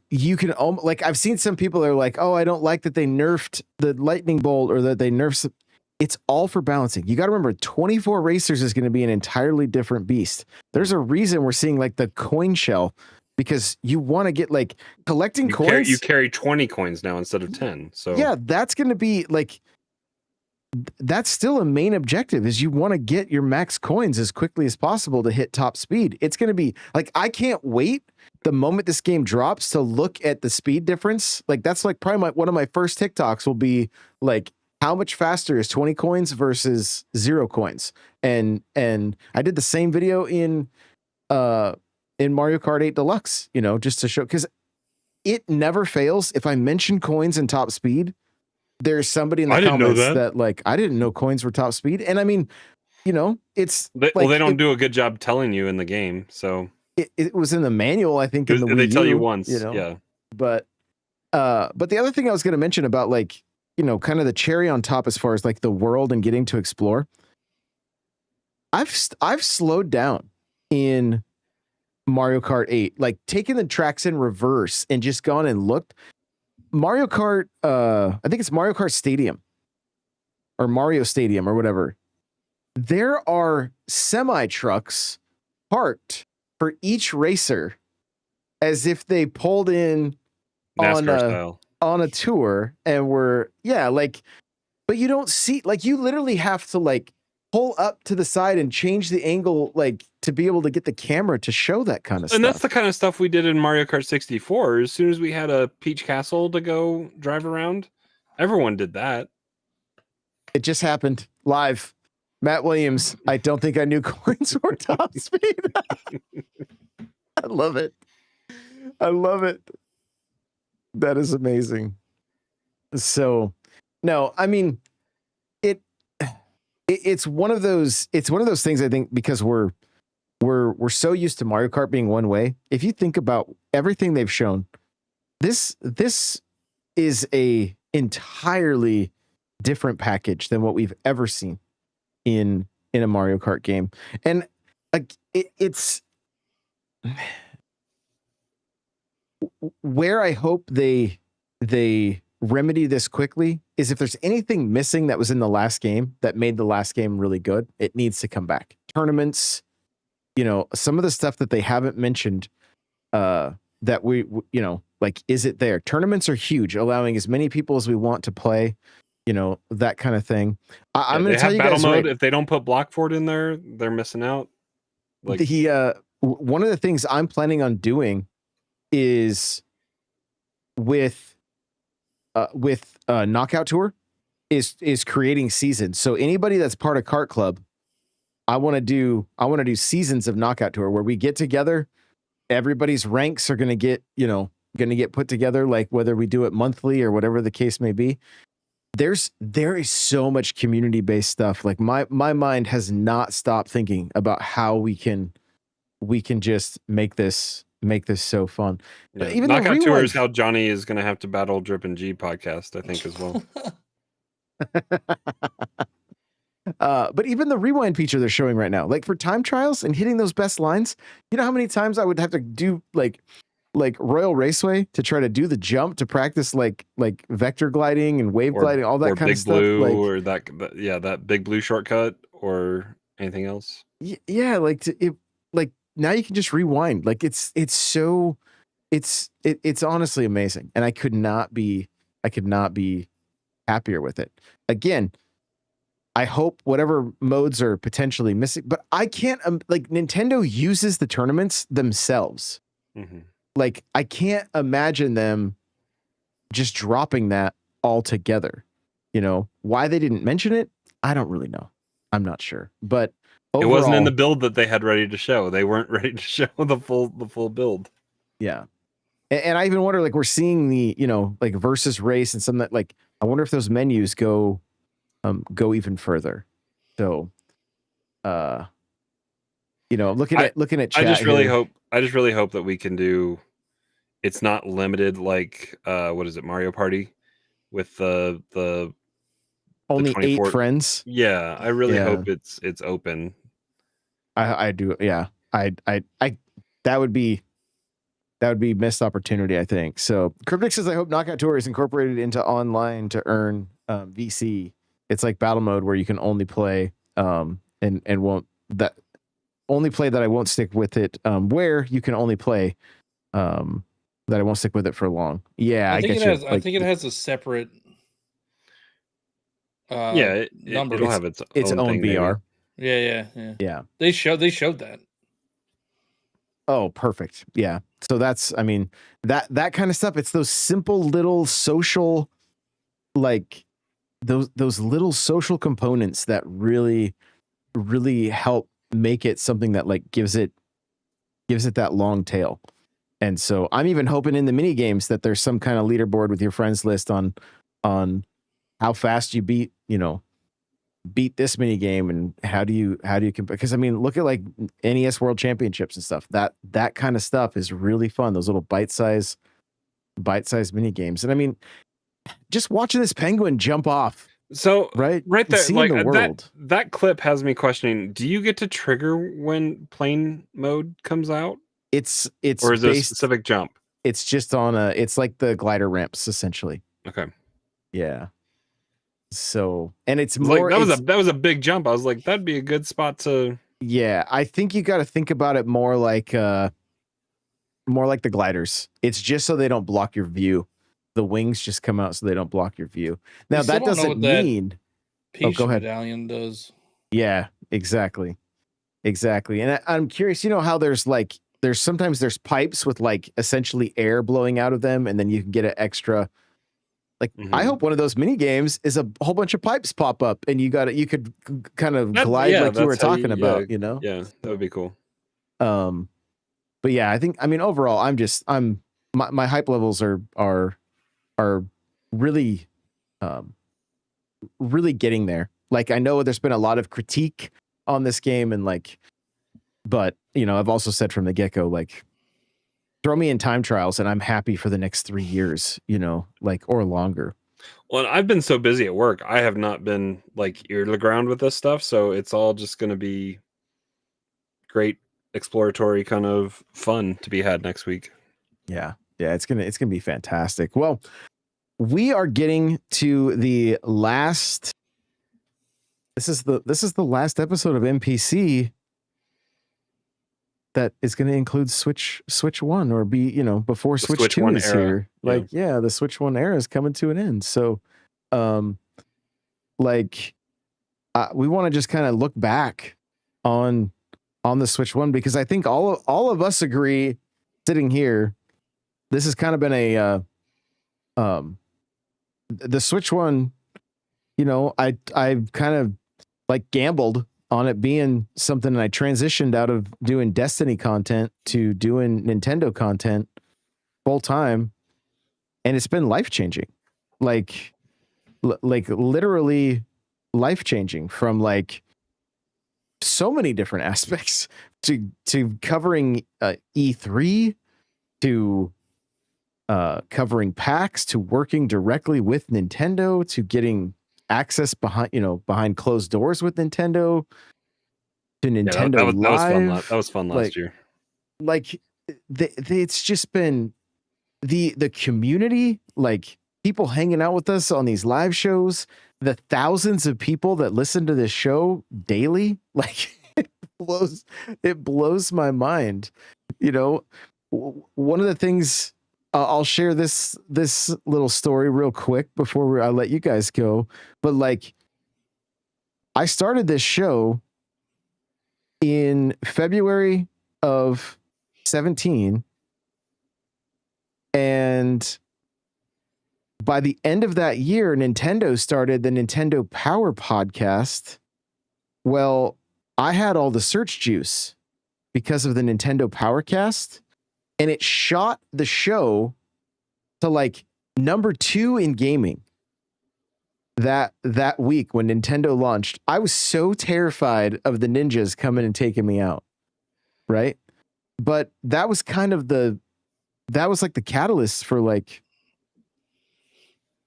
you can like, I've seen some people that are like, oh, I don't like that they nerfed the lightning bolt or that they nerfed. It's all for balancing. You got to remember, 24 racers is going to be an entirely different beast. There's a reason we're seeing like the coin shell, because you want to get like collecting coins. You carry 20 coins now instead of 10. So yeah, that's going to be like, that's still a main objective, is you want to get your max coins as quickly as possible to hit top speed. It's going to be like, I can't wait the moment this game drops to look at the speed difference. Like that's like probably one of my first TikToks will be like, how much faster is 20 coins versus 0 coins? And I did the same video in Mario Kart 8 Deluxe, just to show, because it never fails. If I mention coins and top speed, there's somebody in the comments that like, I didn't know coins were top speed. And I mean, it's they don't do a good job telling you in the game. So it was in the manual, I think, in the Wii they tell U, you once, yeah. But the other thing I was going to mention about like, kind of the cherry on top as far as like the world and getting to explore, I've slowed down in Mario Kart 8, like taking the tracks in reverse and just gone and looked. Mario Kart, I think it's Mario Kart Stadium or Mario Stadium or whatever. There are semi trucks parked for each racer as if they pulled in NASCAR style on a tour and were, but you don't see, like, you literally have to like pull up to the side and change the angle, like to be able to get the camera to show that kind of stuff. And that's the kind of stuff we did in Mario Kart 64. As soon as we had a Peach Castle to go drive around, everyone did that. It just happened live. Matt Williams, I don't think I knew coins were top speed. I love it. That is amazing. So, no, I mean, it's one of those things, I think, because we're so used to Mario Kart being one way. If you think about everything they've shown, this is a entirely different package than what we've ever seen in a Mario Kart game. And it's where I hope they remedy this quickly is if there's anything missing that was in the last game that made the last game really good, it needs to come back. Tournaments, some of the stuff that they haven't mentioned, that we like, is it there? Tournaments are huge, allowing as many people as we want to play, that kind of thing. I'm going to tell you guys, battle mode. If they don't put Block Fort in there, they're missing out. Like one of the things I'm planning on doing is with Knockout Tour is creating seasons. So anybody that's part of Kart Club, I want to do seasons of Knockout Tour where we get together. Everybody's ranks are going to get put together, like whether we do it monthly or whatever the case may be. There is so much community-based stuff. Like my mind has not stopped thinking about how we can just make this so fun. Yeah. Even Knockout Tour is how Johnny is going to have to battle Drip and G podcast, I think, as well. But even the rewind feature they're showing right now, like for time trials and hitting those best lines, you know how many times I would have to do like Royal Raceway to try to do the jump to practice like vector gliding and wave gliding, all that kind of stuff. Blue, or that Big Blue shortcut or anything else. Yeah, now you can just rewind. Like it's honestly amazing, and I could not be happier with it. Again, I hope whatever modes are potentially missing, but I can't like Nintendo uses the tournaments themselves. Mm-hmm. Like I can't imagine them just dropping that altogether. Why they didn't mention it, I don't really know. I'm not sure, but overall, it wasn't in the build that they had ready to show. They weren't ready to show the full build. Yeah. And I even wonder, like, we're seeing the, like versus race and some that, like, I wonder if those menus go even further. So, looking at chat, I just really hope that we can do, it's not limited like, what is it, Mario Party with the only 8 friends. Yeah. I really hope it's open. I do. Yeah. That would be missed opportunity, I think. So Cryptic says, I hope Knockout Tour is incorporated into online to earn VC. It's like battle mode where you can only play and won't that only play that I won't stick with it. Where you can only play that I won't stick with it for long. Yeah, I think it has a separate. number. It'll have its own thing, VR. Yeah. Yeah. They showed that. Oh, perfect. Yeah. So that's, I mean, that kind of stuff. It's those simple little social, like those little social components that really, really help make it something that like gives it that long tail. And so I'm even hoping in the mini games that there's some kind of leaderboard with your friends list on how fast you beat this mini game and how do you compare, because I mean look at like NES World Championships and stuff. That kind of stuff is really fun, those little bite-sized mini games. And I mean just watching this penguin jump off, so right there, seeing like the world. that clip has me questioning, do you get to trigger when plane mode comes out? It's or is it a based, specific jump? it's just on it's like the glider ramps essentially. Okay. Yeah. So, and it's more more like that was a big jump. I was like, that'd be a good spot to. Yeah, I think you got to think about it more like the gliders. It's just so they don't block your view. The wings just come out so they don't block your view. Now that doesn't mean. Oh, go ahead. Medallion does. Yeah, exactly. And I'm curious. You know how there's sometimes there's pipes with like essentially air blowing out of them, and then you can get an extra. Like, I hope one of those mini games is a whole bunch of pipes pop up and you could kind of glide like you were talking about, you know? Yeah, that would be cool. But yeah, I mean, overall, my hype levels are really, really getting there. Like, I know there's been a lot of critique on this game and like, but you know, I've also said from the get-go, like, throw me in time trials and I'm happy for the next 3 years, you know, like, or longer. Well, and I've been so busy at work. I have not been like ear to the ground with this stuff. So it's all just going to be great exploratory kind of fun to be had next week. Yeah. It's going to be fantastic. Well, we are getting to the last, this is the last episode of NPC that is going to include Switch 1 or be, you know, before Switch 2 is era. Here. Like, yeah, the Switch 1 era is coming to an end. So, we want to just kind of look back on the Switch 1, because I think all of us agree sitting here, this has kind of been a, the Switch 1, you know, I kind of like gambled on it being something, and I transitioned out of doing Destiny content to doing Nintendo content full time, and it's been life-changing. Like literally life-changing, from like so many different aspects to covering E3, to covering PAX, to working directly with Nintendo, to getting access behind closed doors with Nintendo, to Nintendo Live. That was fun last year. Like it's just been the community, like people hanging out with us on these live shows, the thousands of people that listen to this show daily. Like it blows my mind. You know, one of the things, I'll share this little story real quick before I let you guys go. But like, I started this show in February of 2017, and by the end of that year, Nintendo started the Nintendo Power Podcast. Well, I had all the search juice because of the Nintendo Powercast, and it shot the show to like number 2 in gaming that week when Nintendo launched. I was so terrified of the ninjas coming and taking me out, right? But that was kind of that was like the catalyst for like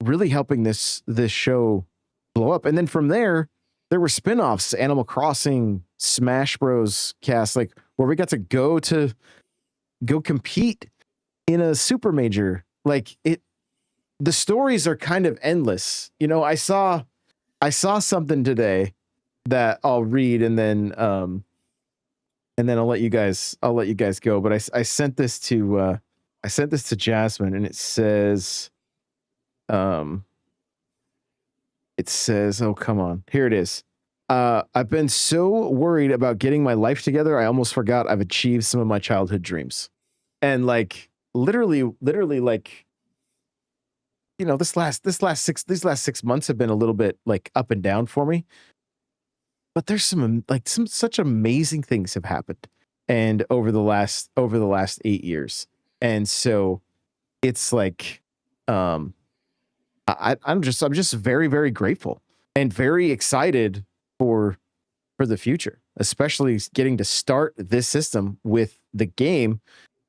really helping this show blow up. And then from there were spin-offs, Animal Crossing, Smash Bros. Cast, like where we got to go compete in a super major. Like the stories are kind of endless. You know, I saw something today that I'll read, and then I'll let you guys go. But I sent this to Jasmine, and it says It says, oh, come on. Here it is. I've been so worried about getting my life together, I almost forgot I've achieved some of my childhood dreams. And like literally, like, you know, these last 6 months have been a little bit like up and down for me. But there's some such amazing things have happened and over the last 8 years. And so it's like I'm just very, very grateful and very excited for the future, especially getting to start this system with the game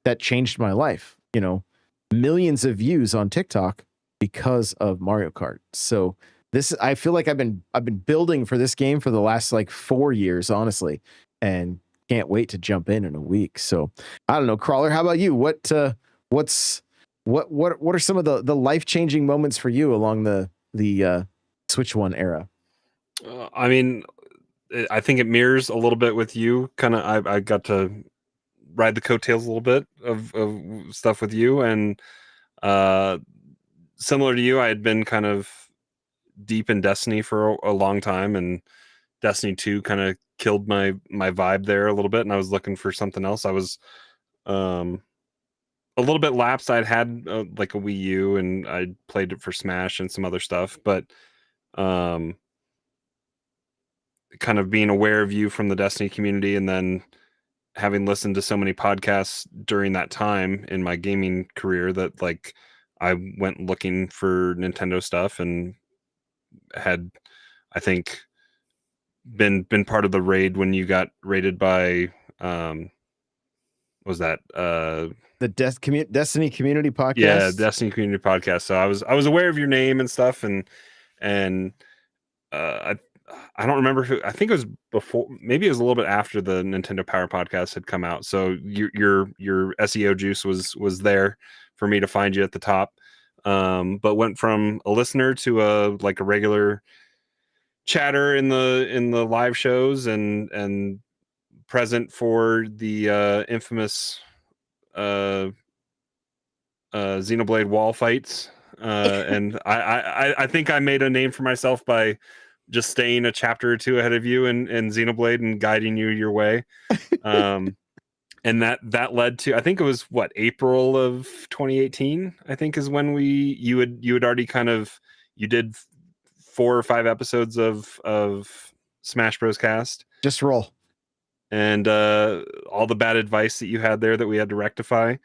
that changed my life. You know, millions of views on TikTok because of Mario Kart. So I feel like I've been building for this game for the last like 4 years, honestly, and can't wait to jump in a week. So I don't know, Crawler, how about you? What are some of the life-changing moments for you along the Switch One era? I mean, I think it mirrors a little bit with you. Kind of, I got to ride the coattails a little bit of stuff with you, and similar to you, I had been kind of deep in Destiny for a long time, and Destiny 2 kind of killed my vibe there a little bit, and I was looking for something else. I was a little bit lapsed. I'd had like a Wii U, and I played it for Smash and some other stuff, but kind of being aware of you from the Destiny community, and then having listened to so many podcasts during that time in my gaming career that like I went looking for Nintendo stuff, and had, I think, been part of the raid when you got raided by was that the Destiny Community Podcast? Yeah, Destiny Community Podcast. So I was aware of your name and stuff, and I don't remember who. I think it was before, maybe it was a little bit after the Nintendo Power Podcast had come out. So your SEO juice was there for me to find you at the top. But went from a listener to a regular chatter in the live shows, and present for the infamous Xenoblade wall fights. And I think I made a name for myself by just staying a chapter or two ahead of you in Xenoblade and guiding you your way. And that led to, I think it was April of 2018, I think, is when you had already you did 4 or 5 episodes of Smash Bros. Cast. Just roll. And all the bad advice that you had there that we had to rectify.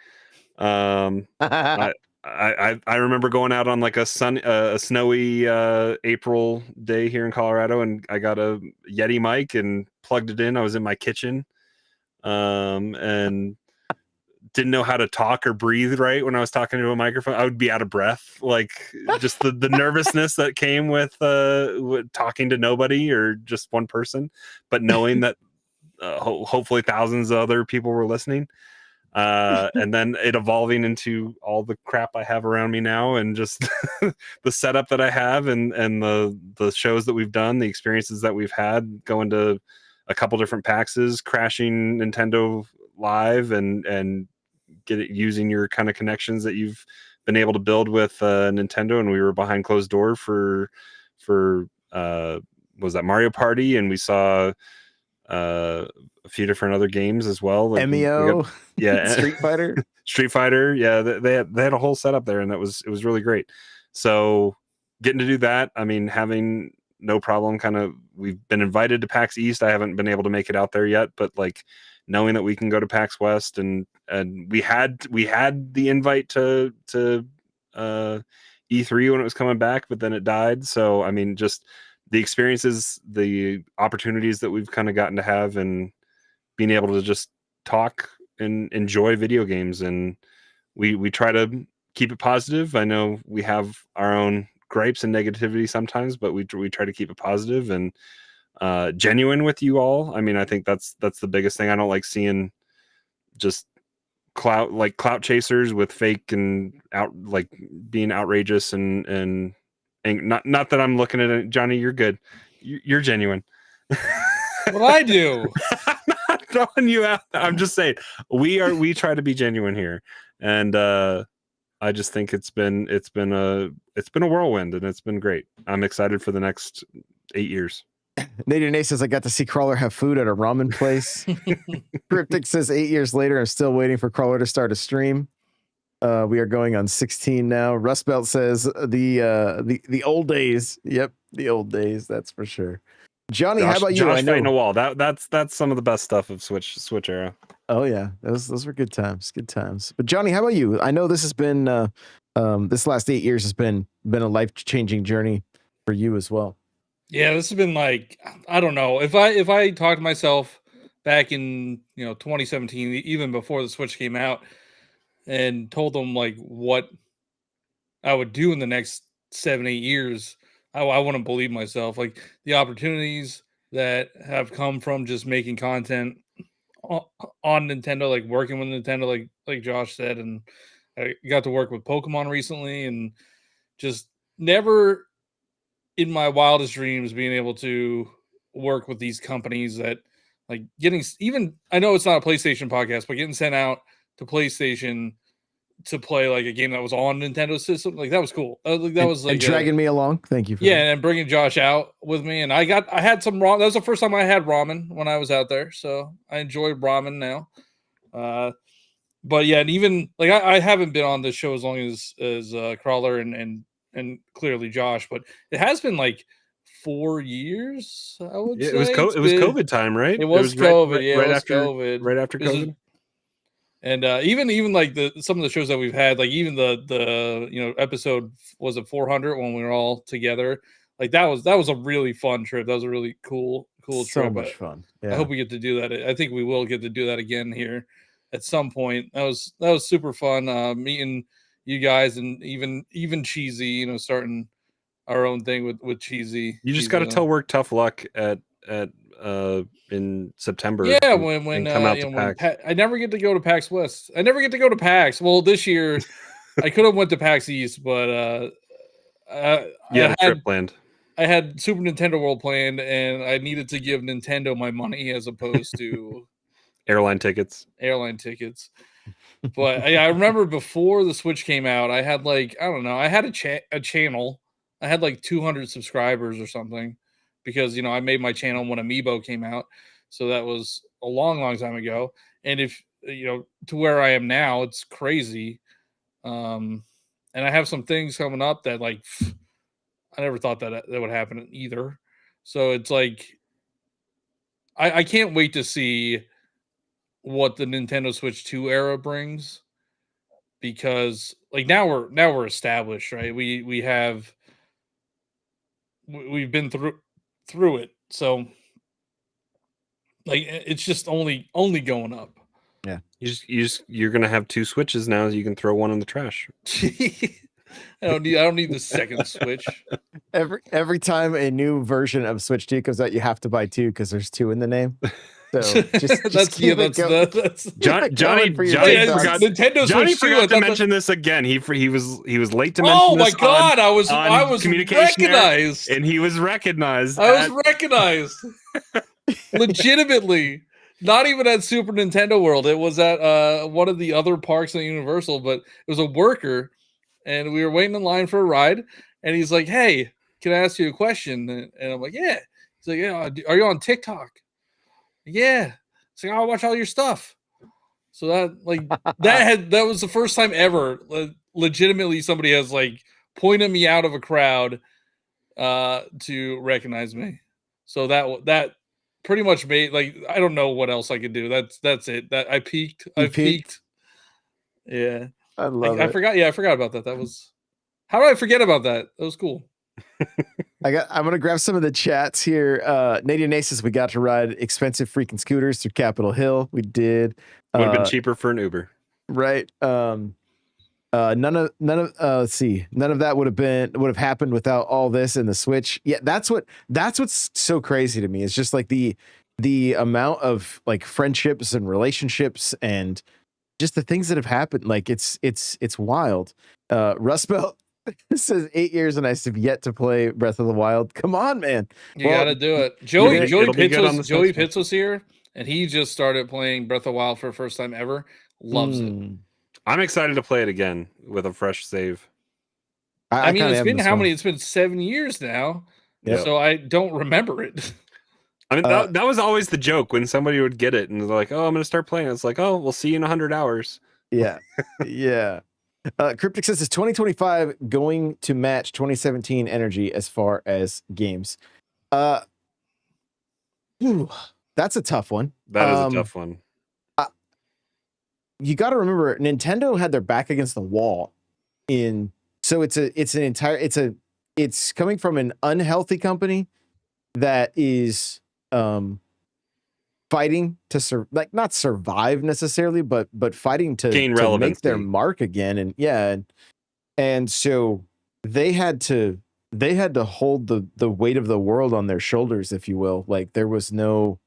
I remember going out on like a snowy April day here in Colorado, and I got a Yeti mic and plugged it in. I was in my kitchen, and didn't know how to talk or breathe right when I was talking to a microphone. I would be out of breath, like just the nervousness that came with talking to nobody or just one person, but knowing that hopefully thousands of other people were listening. And then it evolving into all the crap I have around me now, and just the setup that I have, and the shows that we've done, the experiences that we've had, going to a couple different PAXs, crashing Nintendo Live, and using your kind of connections that you've been able to build with Nintendo. And we were behind closed door for was that Mario Party, and we saw a few different other games as well, like MEO, yeah, Street Fighter, yeah. They had a whole setup there, and it was really great. So getting to do that, I mean, having no problem. We've been invited to PAX East. I haven't been able to make it out there yet, but like knowing that we can go to PAX West, and we had the invite to E3 when it was coming back, but then it died. So I mean, just the experiences, the opportunities that we've kind of gotten to have, and being able to just talk and enjoy video games. And we try to keep it positive. I know we have our own gripes and negativity sometimes, but we try to keep it positive and genuine with you all. I mean, I think that's the biggest thing. I don't like seeing just clout chasers with fake and being outrageous and not that I'm looking at it. Johnny, you're good. You're genuine. What I do? I'm not throwing you out. I'm just saying we try to be genuine here, and I just think it's been a whirlwind, and it's been great. I'm excited for the next 8 years. Nadia Nate says, I got to see Crawler have food at a ramen place. Cryptic says 8 years later, I'm still waiting for Crawler to start a stream. We are going on 16 now. Rust Belt says the old days. Yep, the old days. That's for sure. Johnny, how about you? Josh I know. fighting a wall. That's some of the best stuff of Switch era. Oh yeah, those were good times. Good times. But Johnny, how about you? I know this has been this last 8 years has been a life-changing journey for you as well. Yeah, this has been like, I don't know. If I talked to myself back in 2017, even before the Switch came out, and told them like what I would do in the next 7-8 years, I wouldn't believe myself. Like the opportunities that have come from just making content on Nintendo, like working with Nintendo, like Josh said, and I got to work with Pokemon recently, and just never in my wildest dreams being able to work with these companies that like getting, even I know it's not a PlayStation podcast, but getting sent out to PlayStation to play like a game that was on Nintendo system, like that was cool. That was like dragging me along. Thank you for that. that. And bringing Josh out with me, and I had some ramen. That was the first time I had ramen when I was out there, so I enjoyed ramen now. But yeah, and even like I haven't been on this show as long as Crawler and clearly Josh, but it has been like 4 years. I would say it was COVID time, right? It was COVID. Yeah, right it was after COVID. Right after COVID. And even like some of the shows that we've had, like even the episode, was it 400 when we were all together? Like that was a really fun trip. That was a really cool so trip. Much fun. Yeah. I hope we get to do that. I think we will get to do that again here at some point. That was super fun meeting you guys, and even Cheesy, starting our own thing with Cheesy. You just got to tell work tough luck at in September. Yeah, when come out to PAX. I never get to go to PAX West. I never get to go to PAX. Well, this year I could have went to PAX East, but you had a trip planned. I had Super Nintendo World planned, and I needed to give Nintendo my money as opposed to airline tickets. But I remember before the Switch came out, I had like, I don't know, I had a channel. I had like 200 subscribers or something, because I made my channel when Amiibo came out, so that was a long time ago. And if to where I am now, it's crazy. And I have some things coming up that like I never thought that would happen either. So it's like I can't wait to see what the Nintendo Switch 2 era brings, because like now we're established, right? We've been through it, so like it's just only going up. Yeah, you're gonna have 2 Switches now. You can throw one in the trash. I don't need the second Switch. Every time a new version of Switch 2 comes out, you have to buy 2 because there's 2 in the name. So just keep it going. Johnny forgot to mention this again. He was late to mention. Oh my god, I was recognized, and he was recognized. I was recognized legitimately. Not even at Super Nintendo World. It was at one of the other parks at Universal, but it was a worker, and we were waiting in line for a ride, and he's like, "Hey, can I ask you a question?" And I'm like, "Yeah." He's like, "Yeah, are you on TikTok?" Yeah. It's like, I'll watch all your stuff. So that was the first time ever legitimately somebody has like pointed me out of a crowd to recognize me. So that pretty much made, like, I don't know what else I could do. That's it. That I peaked. I peaked. Yeah. I love it. I forgot. Yeah, I forgot about that. That was, how did I forget about that? That was cool. I'm gonna grab some of the chats here. Nadia Naces, we got to ride expensive freaking scooters through Capitol Hill. We did. Would have been cheaper for an Uber, right? None of let's see, none of that would have happened without all this and the Switch. Yeah, that's what's so crazy to me. It's just like the amount of like friendships and relationships and just the things that have happened. Like it's wild. Rust Belt says 8 years and I have yet to play Breath of the Wild. Come on, man. You gotta do it. Joey Pitts was here, and he just started playing Breath of the Wild for the first time ever. Loves it. I'm excited to play it again with a fresh save. I mean, it's been as how well. many? It's been 7 years now, Yep. so I don't remember it. I mean, that was always the joke when somebody would get it and they're like, "Oh, I'm going to start playing." It's like, "Oh, we'll see you in 100 hours." Yeah, yeah. Cryptic says, is 2025 going to match 2017 energy as far as games? That's a tough one. That is a tough one. You got to remember, Nintendo had their back against the wall so it's coming from an unhealthy company that is fighting to not survive necessarily, but fighting to gain to relevancy, make their mark again, and so they had to hold the weight of the world on their shoulders, if you will. Like there was no,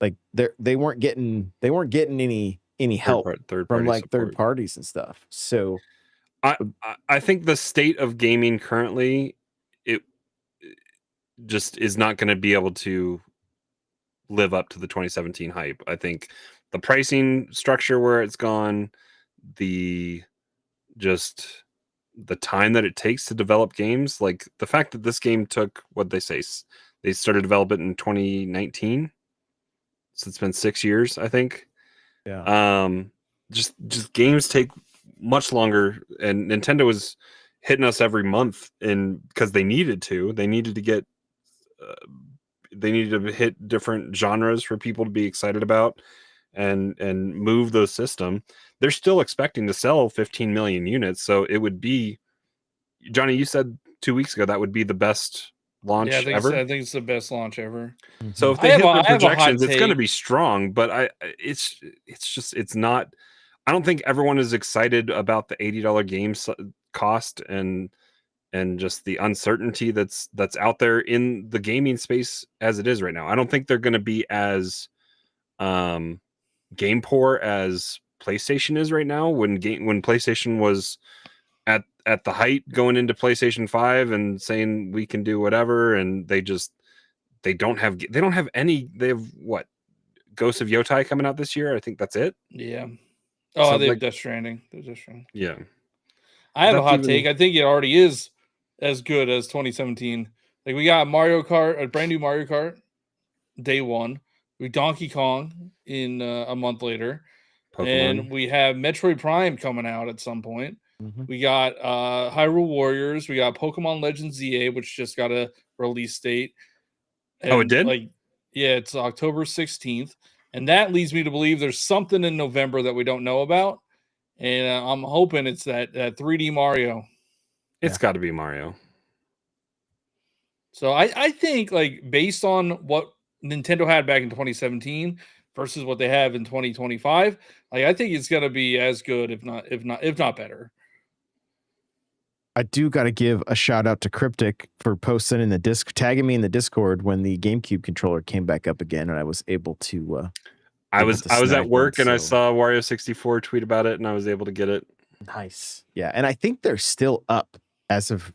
like they weren't getting any help from like third parties and stuff. So I think the state of gaming currently, it just is not going to be able to live up to the 2017 hype. I think the pricing structure where it's gone, the time that it takes to develop games, like the fact that this game took, what they say, they started development in 2019, so it's been 6 years, I think. Yeah. Just games take much longer, and Nintendo was hitting us every month, and because they needed to get they needed to hit different genres for people to be excited about and move the system. They're still expecting to sell 15 million units, so it would be, Johnny, you said 2 weeks ago that would be the best launch ever. I think it's the best launch ever. So if they hit their projections, it's going to be strong, but it's not. I don't think everyone is excited about the $80 game cost and just the uncertainty that's out there in the gaming space as it is right now. I don't think they're going to be as game poor as PlayStation is right now. When PlayStation was at the height going into PlayStation 5 and saying we can do whatever, and they don't have any. They have what? Ghost of Yotai coming out this year. I think that's it. Yeah. Oh, they have Death Stranding. Yeah. I have a hot take. I think it already is as good as 2017. Like we got Mario Kart, a brand new Mario Kart, day one. We Donkey Kong in a month later. Pokemon. And we have Metroid Prime coming out at some point. Mm-hmm. We got Hyrule Warriors. We got Pokemon Legends ZA, which just got a release date. And it did? It's October 16th. And that leads me to believe there's something in November that we don't know about. And I'm hoping it's that 3D Mario. It's got to be Mario. So I think, like, based on what Nintendo had back in 2017 versus what they have in 2025, like, I think it's going to be as good, if not better. I do got to give a shout out to Cryptic for posting in the tagging me in the Discord when the GameCube controller came back up again, and I was able to. I was at work and I saw Wario 64 tweet about it, and I was able to get it. Nice, yeah, and I think they're still up as of.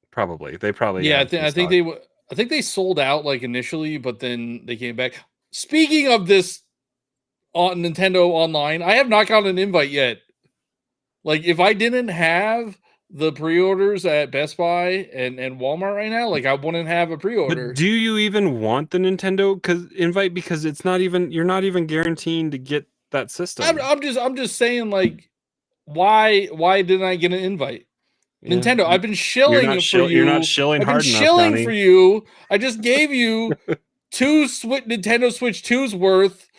Probably they probably I think they sold out like initially, but then they came back. Speaking of this, on Nintendo Online, I have not gotten an invite yet. Like, if I didn't have the pre-orders at Best Buy and Walmart right now, like, I wouldn't have a pre-order. But do you even want the Nintendo invite? Because you're not even guaranteeing to get that system. I'm just saying, like, why didn't I get an invite? Yeah. Nintendo, I've been shilling for you. You're not shilling hard enough. I've been shilling for you. I just gave you two Nintendo Switch 2's worth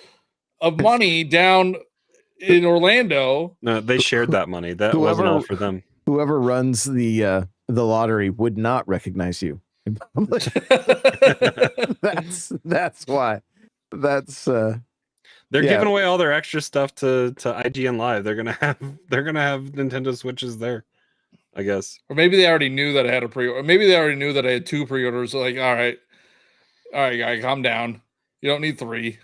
of money down in Orlando. No, they shared that money. That wasn't all for them. Whoever runs the lottery would not recognize you in public. that's why. They're giving away all their extra stuff to IGN Live. They're gonna have Nintendo Switches there, I guess. Or maybe they already knew that I had a pre-order. Maybe they already knew that I had 2 pre-orders. So, like, all right, guy, calm down. You don't need 3.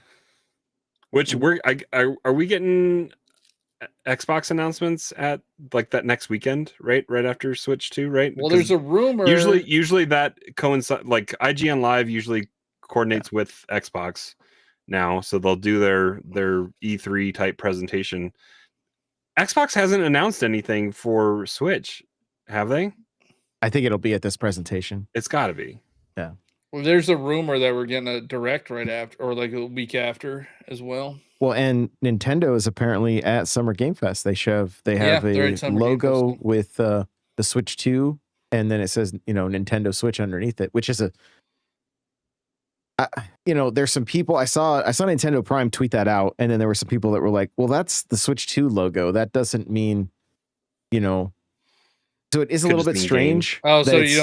Which are we getting Xbox announcements at like that next weekend, right after Switch 2, right? Well, there's a rumor. Usually that coincides. Like IGN Live usually coordinates with Xbox now, so they'll do their E3 type presentation Xbox hasn't announced anything for Switch, have they? I think it'll be at this presentation. It's got to be. Yeah. Well, there's a rumor that we're getting a direct right after, or like a week after as well. Well, and Nintendo is apparently at Summer Game Fest. They have they're a at Summer Game logo Fest. with the Switch 2, and then it says, Nintendo Switch underneath it, which is there's some people I saw Nintendo Prime tweet that out, and then there were some people that were like, well, that's the Switch 2 logo. That doesn't mean, so it is a Could little just bit mean strange. Oh, so that you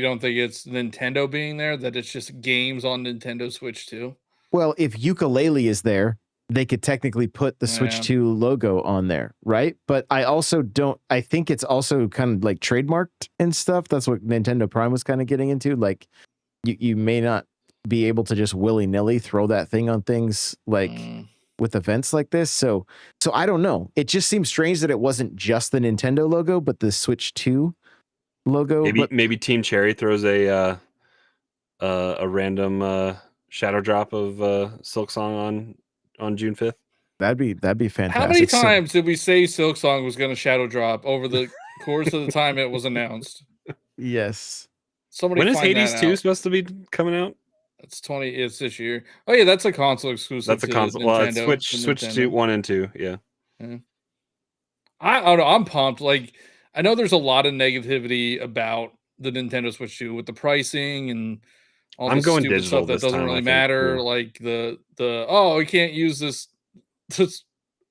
don't think it's Nintendo being there? That it's just games on Nintendo Switch too? Well, if Ukulele is there, they could technically put the Switch Yeah. 2 logo on there, right? But I think it's also kind of like trademarked and stuff. That's what Nintendo Prime was kind of getting into. Like, you may not be able to just willy-nilly throw that thing on things like with events like this. So I don't know. It just seems strange that it wasn't just the Nintendo logo, but the Switch 2 logo. Maybe Team Cherry throws a random shadow drop of Silk Song on June 5th. That'd be fantastic. How many times did we say Silk Song was going to shadow drop over the course of the time it was announced? Yes. Somebody when is find Hades that 2 out. supposed to be coming out? It's this year. Oh yeah, that's a console exclusive. That's a console. Well, it's Switch 2, 1 and 2. Yeah. I don't know. I'm pumped. Like, I know there's a lot of negativity about the Nintendo Switch 2 with the pricing and all I'm this going stupid digital stuff that this doesn't time, really I think, matter. yeah. Like we can't use this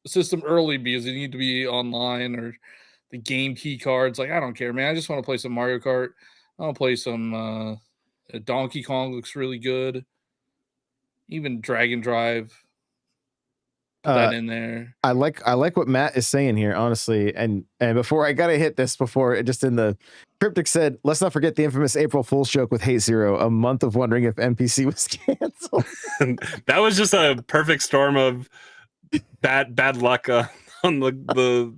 system early because you need to be online, or the game key cards. Like, I don't care, man. I just want to play some Mario Kart. I want to play some Donkey Kong. Looks really good. Even Dragon Drive. Put that in there. I like what Matt is saying here, honestly. And before I gotta hit this, before just in the Cryptic said, let's not forget the infamous April Fool's joke with Hate Zero, a month of wondering if NPC was canceled. That was just a perfect storm of bad luck on the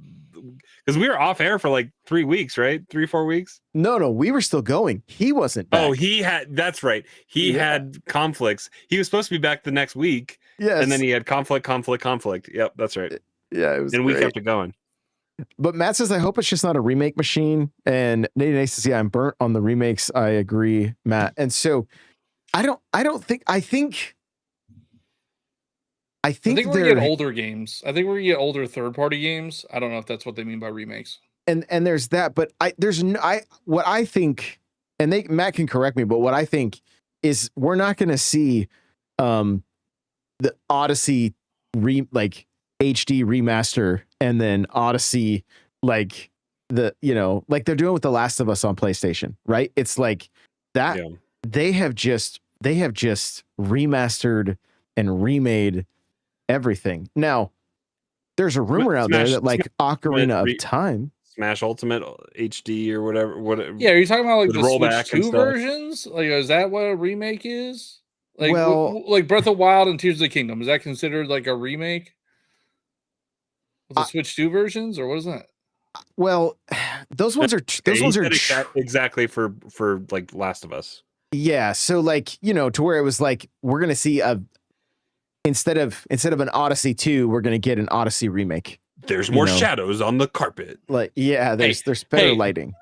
because we were off air for like 3 weeks, right? 3-4 weeks. No, we were still going. He wasn't back. Oh, that's right. He had conflicts. He was supposed to be back the next week. Yes. And then he had conflict. Yep, that's right. Yeah, it was and great. we kept it going. But Matt says, I hope it's just not a remake machine. And Nate says, yeah, I'm burnt on the remakes. I agree, Matt. And so I think we're gonna get older games. I think we're gonna get older third-party games. I don't know if that's what they mean by remakes. And there's that, but what I think, and Matt can correct me, but what I think is we're not gonna see the Odyssey HD remaster and then Odyssey like they're doing with The Last of Us on PlayStation, right? It's like that. Yeah. They have just remastered and remade everything. Now, there's a rumor out there that like Ocarina of Time, Smash Ultimate HD or whatever. Yeah, are you talking about like the rollback Switch 2 versions? Like, is that what a remake is? Like, like Breath of Wild and Tears of the Kingdom, is that considered like a remake? With the Switch 2 versions, or what is that? Well, those ones are exactly for like Last of Us. Yeah, so like, to where it was like we're going to see instead of an Odyssey 2, we're going to get an Odyssey remake. There's more shadows on the carpet. Like, yeah, there's better lighting.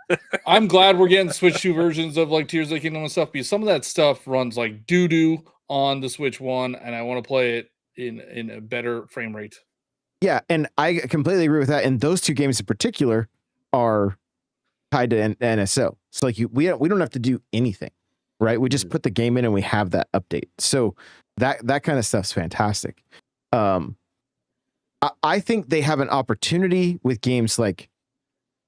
I'm glad we're getting Switch 2 versions of like Tears of the Kingdom and stuff, because some of that stuff runs like doo-doo on the Switch 1, and I want to play it in a better frame rate. Yeah, and I completely agree with that. And those two games in particular are tied to NSO. So like we don't have to do anything, right? We just put the game in and we have that update. So that kind of stuff's fantastic. I think they have an opportunity with games like,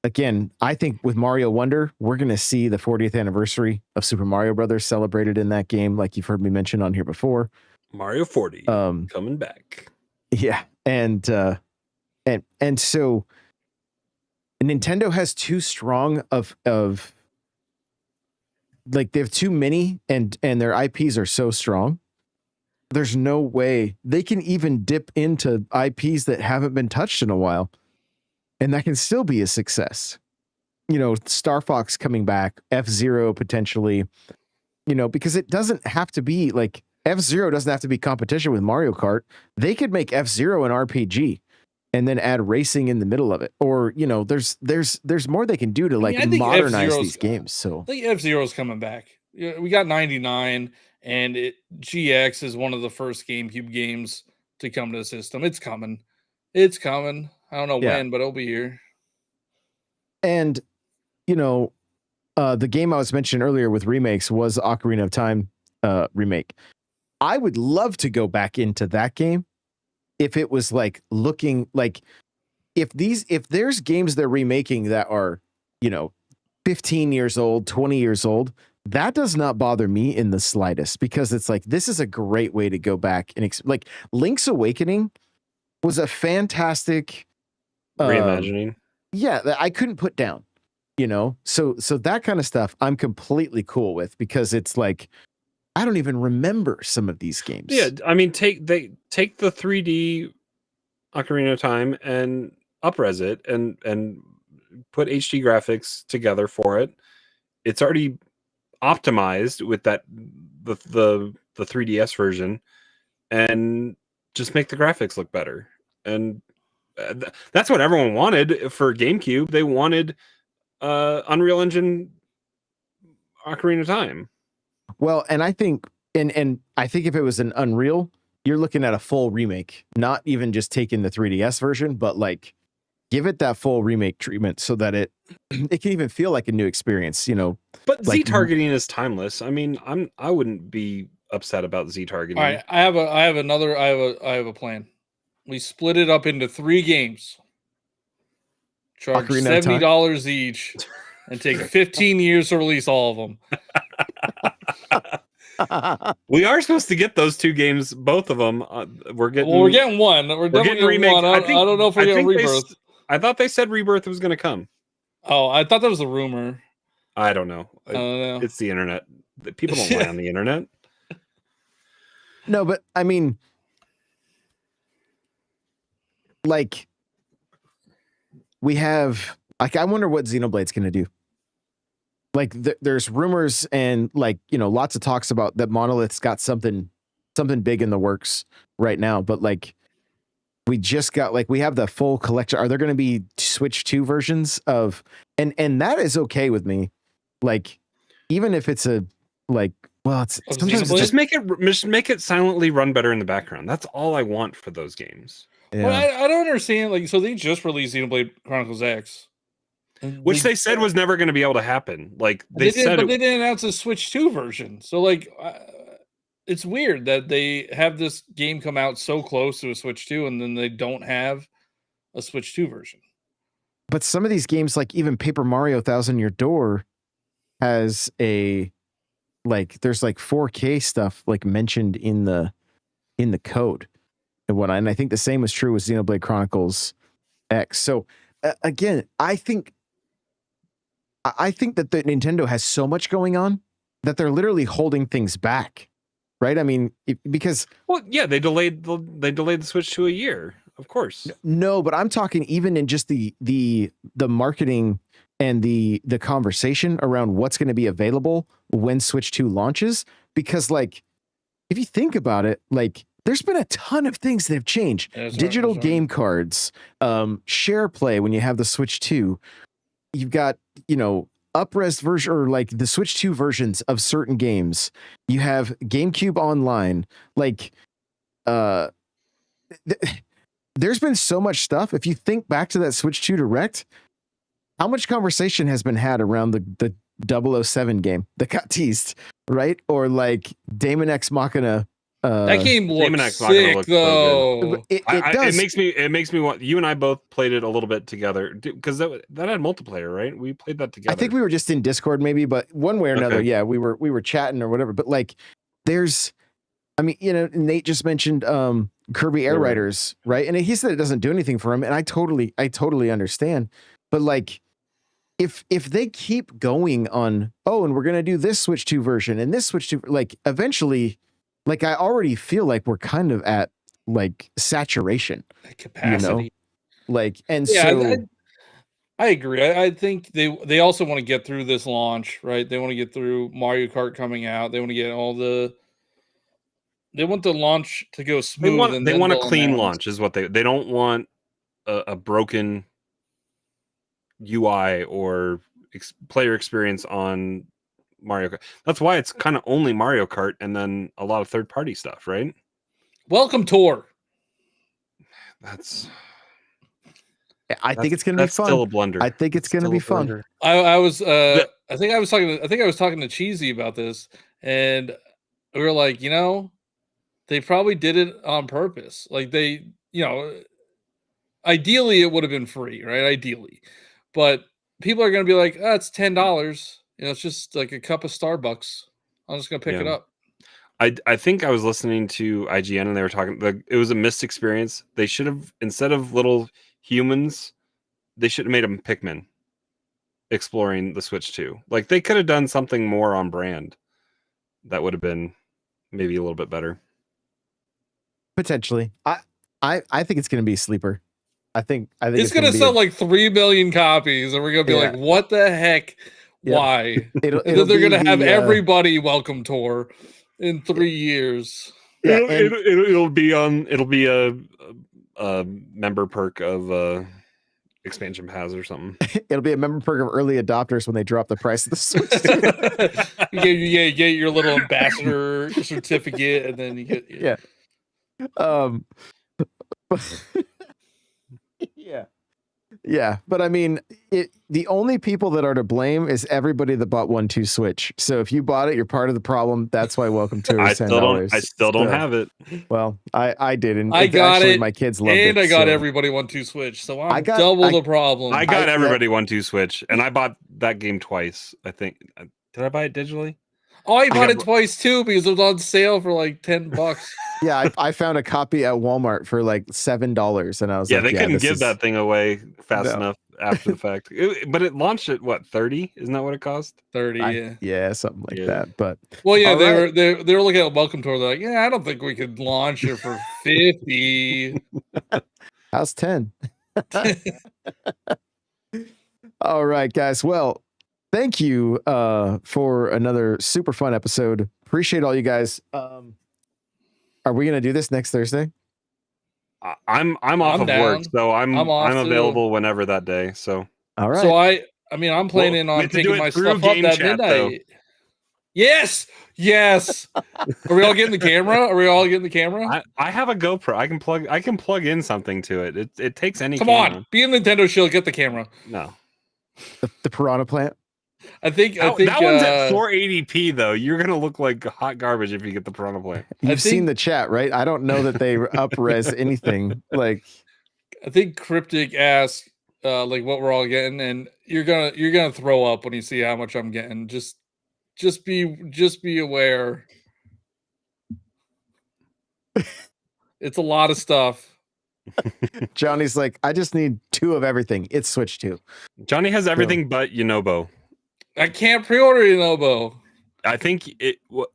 again, I think with Mario Wonder, we're going to see the 40th anniversary of Super Mario Brothers celebrated in that game, like you've heard me mention on here before. Mario 40 coming back. Yeah, and so Nintendo has too strong of like they have too many, and their IPs are so strong. There's no way they can even dip into IPs that haven't been touched in a while, and that can still be a success. Star Fox coming back, F-Zero potentially, because it doesn't have to be like F-Zero doesn't have to be competition with Mario Kart. They could make F-Zero an RPG, and then add racing in the middle of it. Or, you know, there's more they can do to like I think modernize F-Zero's these games. So I think F-Zero's coming back. Yeah, we got 99, and GX is one of the first GameCube games to come to the system. It's coming. It's coming. I don't know Yeah. when, but it'll be here. And, you know, the game I was mentioning earlier with remakes was Ocarina of Time remake. I would love to go back into that game if it was like looking like if there's games they're remaking that are, you know, 15 years old, 20 years old, that does not bother me in the slightest, because it's like, this is a great way to go back and like Link's Awakening was a fantastic reimagining. Yeah, that I couldn't put down, you know? So that kind of stuff I'm completely cool with, because it's like, I don't even remember some of these games. Yeah, I mean, take the 3D Ocarina of Time and upres it and put HD graphics together for it. It's already optimized with that the 3DS version, and just make the graphics look better. And that's what everyone wanted for GameCube. They wanted Unreal Engine Ocarina of Time. Well, and I think and I think if it was an Unreal, you're looking at a full remake, not even just taking the 3DS version, but like give it that full remake treatment so that it can even feel like a new experience, you know. But like, Z targeting is timeless. I mean, I wouldn't be upset about Z targeting. All right, I have a plan. We split it up into 3 games. Charge $70 each, and take 15 years to release all of them. We are supposed to get those 2 games, both of them. We're getting one. We're definitely getting remake. one. I don't know if we're getting Rebirth. I thought they said Rebirth was going to come. Oh, I thought that was a rumor. I don't know. I don't know. It's the internet. People don't lie on the internet. No, but I mean, like, we have, like, I wonder what Xenoblade's going to do. Like, there's rumors and, like, you know, lots of talks about that Monolith's got something big in the works right now. But like, we just got, like, we have the full collection. Are there going to be Switch 2 versions of, and that is okay with me. Like, even if it's a, like, well, it's sometimes just make it silently run better in the background. That's all I want for those games. Yeah. Well, I don't understand. Like, so they just released Xenoblade Chronicles X, which they said was never going to be able to happen. Like they didn't announce a Switch 2 version. So like, it's weird that they have this game come out so close to a Switch 2, and then they don't have a Switch 2 version. But some of these games, like even Paper Mario Thousand Year Door, has a, like, there's like 4K stuff like mentioned in the code and whatnot. And I think the same was true with Xenoblade Chronicles X. So again, I think that the Nintendo has so much going on that they're literally holding things back, right? I mean, because, well, yeah, they delayed the Switch to a year, of course. No, but I'm talking even in just the marketing and the conversation around what's going to be available when Switch 2 launches. Because, like, if you think about it, like, there's been a ton of things that have changed. Digital game cards, share play when you have the Switch 2. You've got, you know, up-res version, or like the Switch 2 versions of certain games. You have GameCube Online. Like, there's been so much stuff. If you think back to that Switch 2 Direct, how much conversation has been had around the 007 game that got teased, right? Or like Daemon X Machina. That game looks sick, though. It does. It makes me want. You and I both played it a little bit together because that had multiplayer, right? We played that together. I think we were just in Discord, maybe, but one way or another, yeah, we were chatting or whatever. But like, there's, I mean, you know, Nate just mentioned Kirby Air Riders, right? And he said it doesn't do anything for him, and I totally understand. But like, if they keep going on, and we're gonna do this Switch 2 version and this Switch 2, like, eventually. Like, I already feel like we're kind of at like saturation capacity, you know? Like, and yeah, so I agree. I think they also want to get through this launch, right? They want to get through Mario Kart coming out. They want to get they want the launch to go smooth. They want a clean launch, is what they don't want a broken UI or player experience on Mario Kart. That's why it's kind of only Mario Kart and then a lot of third-party stuff, right? Welcome tour. I think it's going to be fun. Still a blunder. I think it's going to be fun. I think I was talking to Cheesy about this, and we were like, they probably did it on purpose. Like ideally it would have been free, right? Ideally, but people are going to be like, oh, it's $10. It's just like a cup of Starbucks. I'm just going to pick it up. I think I was listening to IGN and they were talking. It was a missed experience. They should have, instead of little humans, they should have made them Pikmin exploring the Switch 2. Like they could have done something more on brand. That would have been maybe a little bit better. Potentially. I think it's going to be a sleeper. I think it's going to sell like 3 million copies, and we're going to be like, what the heck? Yeah. Why? They're going to have everybody welcome tour in 3 years. Yeah, it'll be a member perk of expansion pass or something. It'll be a member perk of early adopters when they drop the price of the Switch. you get your little ambassador certificate, and then you get yeah, but I mean, the only people that are to blame is everybody that bought 1-2 Switch. So if you bought it, you're part of the problem. That's why welcome to $10. I still don't have it. Well, I did, and I got it. My kids loved it, and I got everybody 1-2 Switch, so I got double the problem. I got everybody 1-2 Switch, and I bought that game twice. I think. Did I buy it digitally? Oh, I bought it twice too because it was on sale for like $10. Yeah, I found a copy at Walmart for like $7, and I was like, they couldn't give that thing away fast enough after the fact. But it launched at what, 30? Isn't that what it cost? 30, yeah, something like that. But well, yeah, they were looking at Welcome Tour. They're like, yeah, I don't think we could launch it for 50. How's 10? All right, guys. Well, thank you for another super fun episode. Appreciate all you guys. Are we gonna do this next Thursday? I'm off of work, so I'm available whenever that day. So all right. So I'm planning on picking my stuff up that midnight. Though. Yes. Are we all getting the camera? I have a GoPro. I can plug in something to it. It takes any. Come on, be a Nintendo Shield. Get the camera. No. The Piranha Plant. I think that one's at 480p though. You're gonna look like hot garbage if you get the Piranha Plant. You've seen the chat, right? I don't know that they up-res anything. Like, I think Cryptic asked like what we're all getting, and you're gonna throw up when you see how much I'm getting. Just be aware. It's a lot of stuff. Johnny's like, I just need 2 of everything. It's Switch 2. Johnny has everything but Yunobo. I can't pre-order Yunobo. I think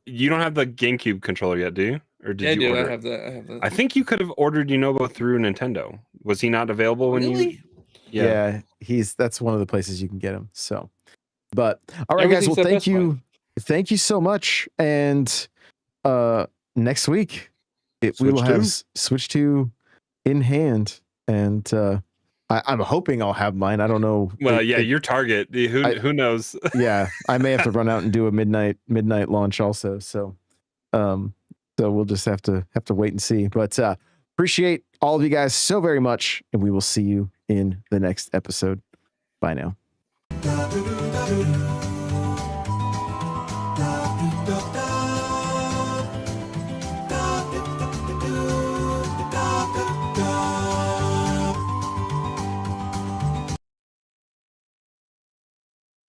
you don't have the GameCube controller yet, do you? Or did you order? I have that. I think you could have ordered Yunobo through Nintendo. Was he not available when you? Yeah, that's one of the places you can get him. So, but all right, guys. Well, thank you so much. And next week we will have Switch 2 in hand, and I'm hoping I'll have mine. I don't know. Well, your Target. Who knows? Yeah, I may have to run out and do a midnight launch also. So, so we'll just have to wait and see. But appreciate all of you guys so very much, and we will see you in the next episode. Bye now.